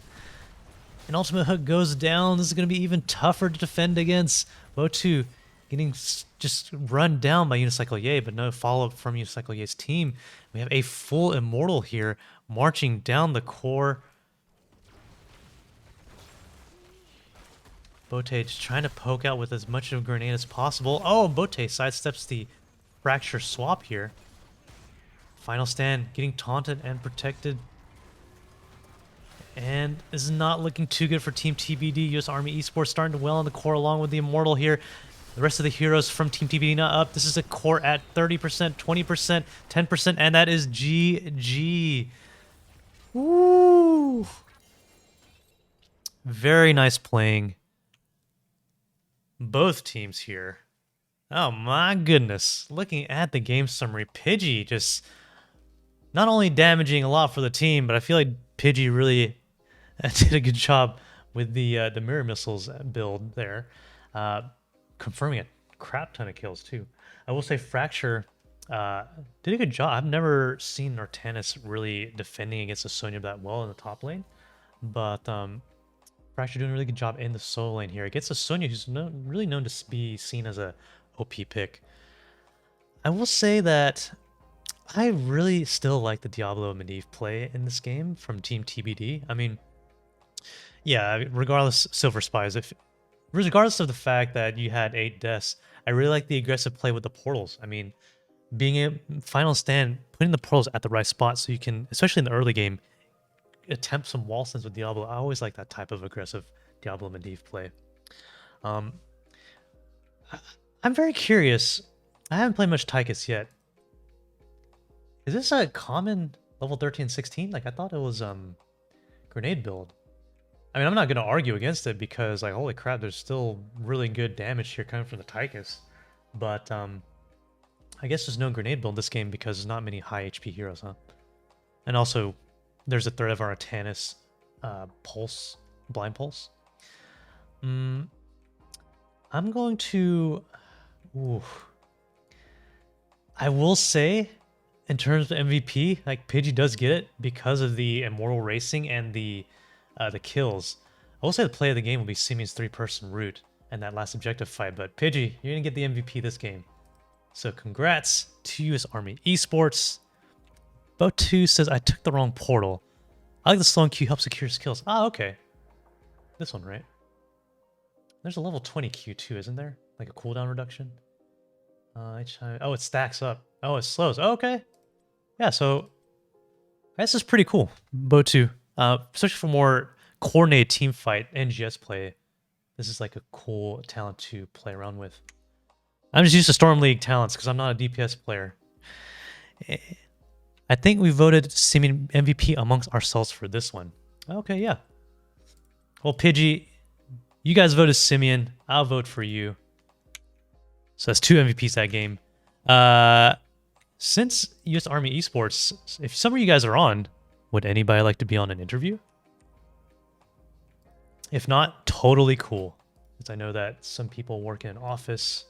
And ultimate hook goes down. This is going to be even tougher to defend against. Botu getting just run down by Unicycle Ye, but no follow-up from Unicycle Ye's team. We have a full Immortal here marching down the core. Bote just trying to poke out with as much of a grenade as possible. Oh, Bote sidesteps the Fracture swap here. Final stand getting taunted and protected. And this is not looking too good for Team TBD. US Army Esports starting to well on the core along with the Immortal here. The rest of the heroes from Team TBD not up. This is a core at 30%, 20%, 10%, and that is GG. Woo! Very nice playing. Both teams here. Oh my goodness. Looking at the game summary, Pidgey just not only damaging a lot for the team, but I feel like Pidgey really did a good job with the mirror missiles build there. Confirming a crap ton of kills too. I will say Fracture did a good job. I've never seen Nortanus really defending against a Sonya that well in the top lane, but Fracture doing a really good job in the solo lane here. It gets a Sonya who's really known to be seen as a OP pick. I will say that I really still like the Diablo Medivh play in this game from Team TBD. I mean, yeah, regardless, Silver Spies, regardless of the fact that you had 8 deaths, I really like the aggressive play with the portals. I mean, being a final stand, putting the portals at the right spot so you can, especially in the early game, attempt some wall stands with Diablo. I always like that type of aggressive Diablo Medivh play. I'm very curious. I haven't played much Tychus yet. Is this a common level 13, 16? Like, I thought it was grenade build. I mean, I'm not going to argue against it because, like, holy crap, there's still really good damage here coming from the Tychus. But I guess there's no grenade build this game because there's not many high HP heroes, huh? And also, there's a threat of our Artanis Pulse, Blind Pulse. I'm going to... Ooh. I will say, in terms of MVP, like, Pidgey does get it because of the Immortal Racing and the kills. I will say the play of the game will be Simeon's 3-person route and that last objective fight, but Pidgey, you're going to get the MVP this game. So congrats to US Army Esports. Botu says, I took the wrong portal. I like the slow Q helps secure skills. Ah, okay. This one, right? There's a level 20 Q too, isn't there? Like a cooldown reduction? Oh, it stacks up. Oh, it slows. Oh, okay. Yeah, so this is pretty cool. Botu. Especially for more coordinated team fight NGS play. This is like a cool talent to play around with. I'm just used to Storm League talents because I'm not a DPS player. I think we voted Simeon MVP amongst ourselves for this one. Okay, yeah. Well, Pidgey, you guys voted Simeon. I'll vote for you. So that's 2 MVPs that game. Since US Army Esports, if some of you guys are on, Would anybody like to be on an interview? If not, totally cool. Because I know that some people work in an office.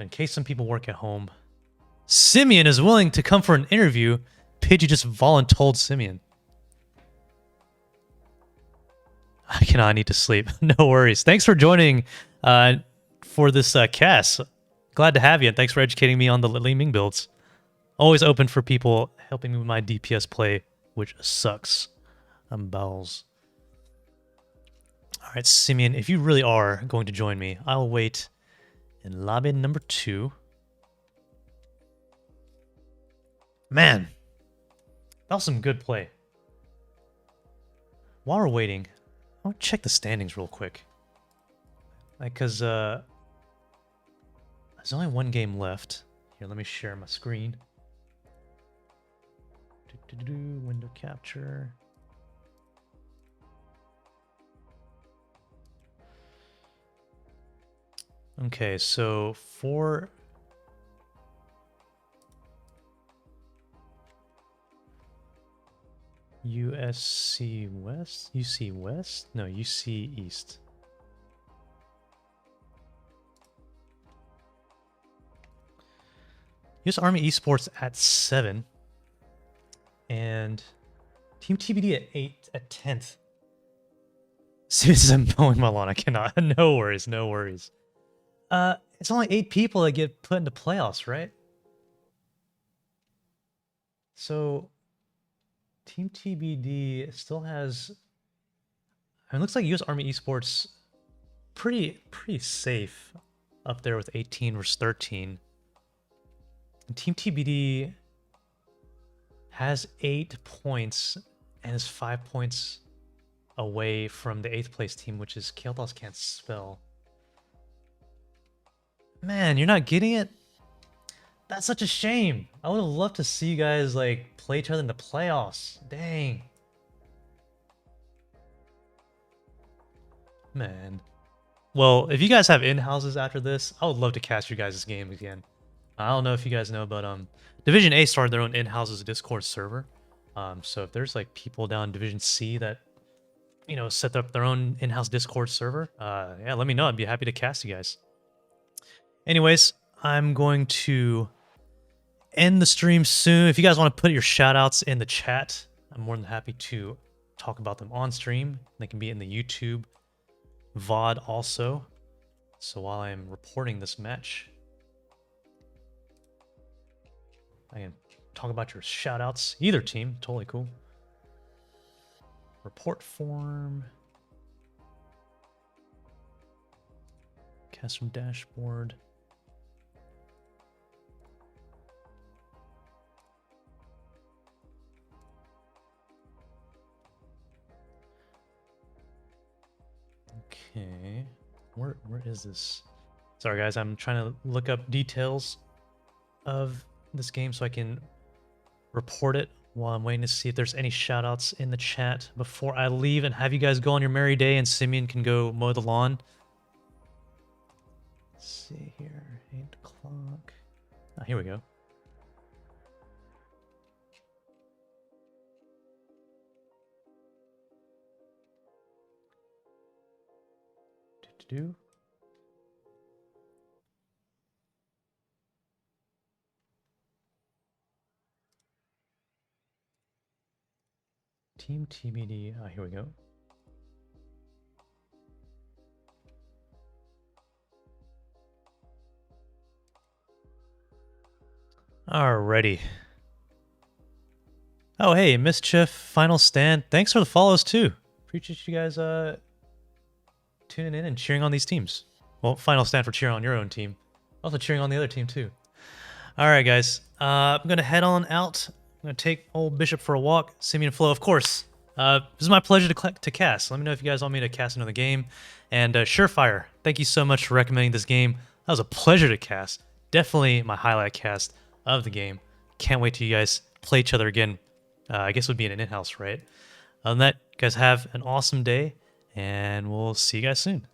In case some people work at home, Simeon is willing to come for an interview. Pidgey just voluntold Simeon. I cannot need to sleep. No worries. Thanks for joining for this cast. Glad to have you, and thanks for educating me on the Li Ming builds. Always open for people helping me with my DPS play, which sucks. I'm balls. All right, Simeon, if you really are going to join me, I'll wait in lobby number 2. Man, that was some good play. While we're waiting, I'll check the standings real quick. Because there's only one game left. Here, let me share my screen. Window capture. Okay, so for USC West? UC West? No, UC East. US Army Esports at 7. And Team TBD at 8 at 10th. Seriously, I'm mowing my lawn. I cannot. No worries, no worries. It's only 8 people that get put into playoffs, right? So Team TBD still has. I mean, it looks like US Army Esports pretty safe up there with 18 versus 13. And Team TBD has 8 points and is 5 points away from the 8th place team, which is Kael'thas Can't Spell. Man, you're not getting it? That's such a shame. I would have loved to see you guys like play each other in the playoffs. Dang. Man. Well, if you guys have in-houses after this, I would love to cast your guys' game again. I don't know if you guys know, but Division A started their own in-houses Discord server. So if there's like people down in Division C that, you know, set up their own in-house Discord server, yeah, let me know. I'd be happy to cast you guys. Anyways, I'm going to end the stream soon. If you guys want to put your shoutouts in the chat, I'm more than happy to talk about them on stream. They can be in the YouTube VOD also. So while I'm reporting this match, I can talk about your shoutouts. Either team, totally cool. Report form. Cast from dashboard. Okay, where is this? Sorry guys, I'm trying to look up details of this game so I can report it while I'm waiting to see if there's any shoutouts in the chat before I leave and have you guys go on your merry day and Simeon can go mow the lawn. Let's see here, 8 o'clock. Ah, here we go. Do. Team TBD. Ah, here we go. Alrighty. Oh, hey, Mischief, Final Stand. Thanks for the follows too. Appreciate you guys tuning in and cheering on these teams. Well, Final Stand for cheering on your own team. Also cheering on the other team too. Alright guys, I'm gonna head on out. I'm gonna take old Bishop for a walk. Simeon Flow, of course. This is my pleasure to cast. Let me know if you guys want me to cast another game. And Surefire, thank you so much for recommending this game. That was a pleasure to cast. Definitely my highlight cast of the game. Can't wait till you guys play each other again. I guess it would be in an in-house, right? Other than that, you guys have an awesome day, and we'll see you guys soon.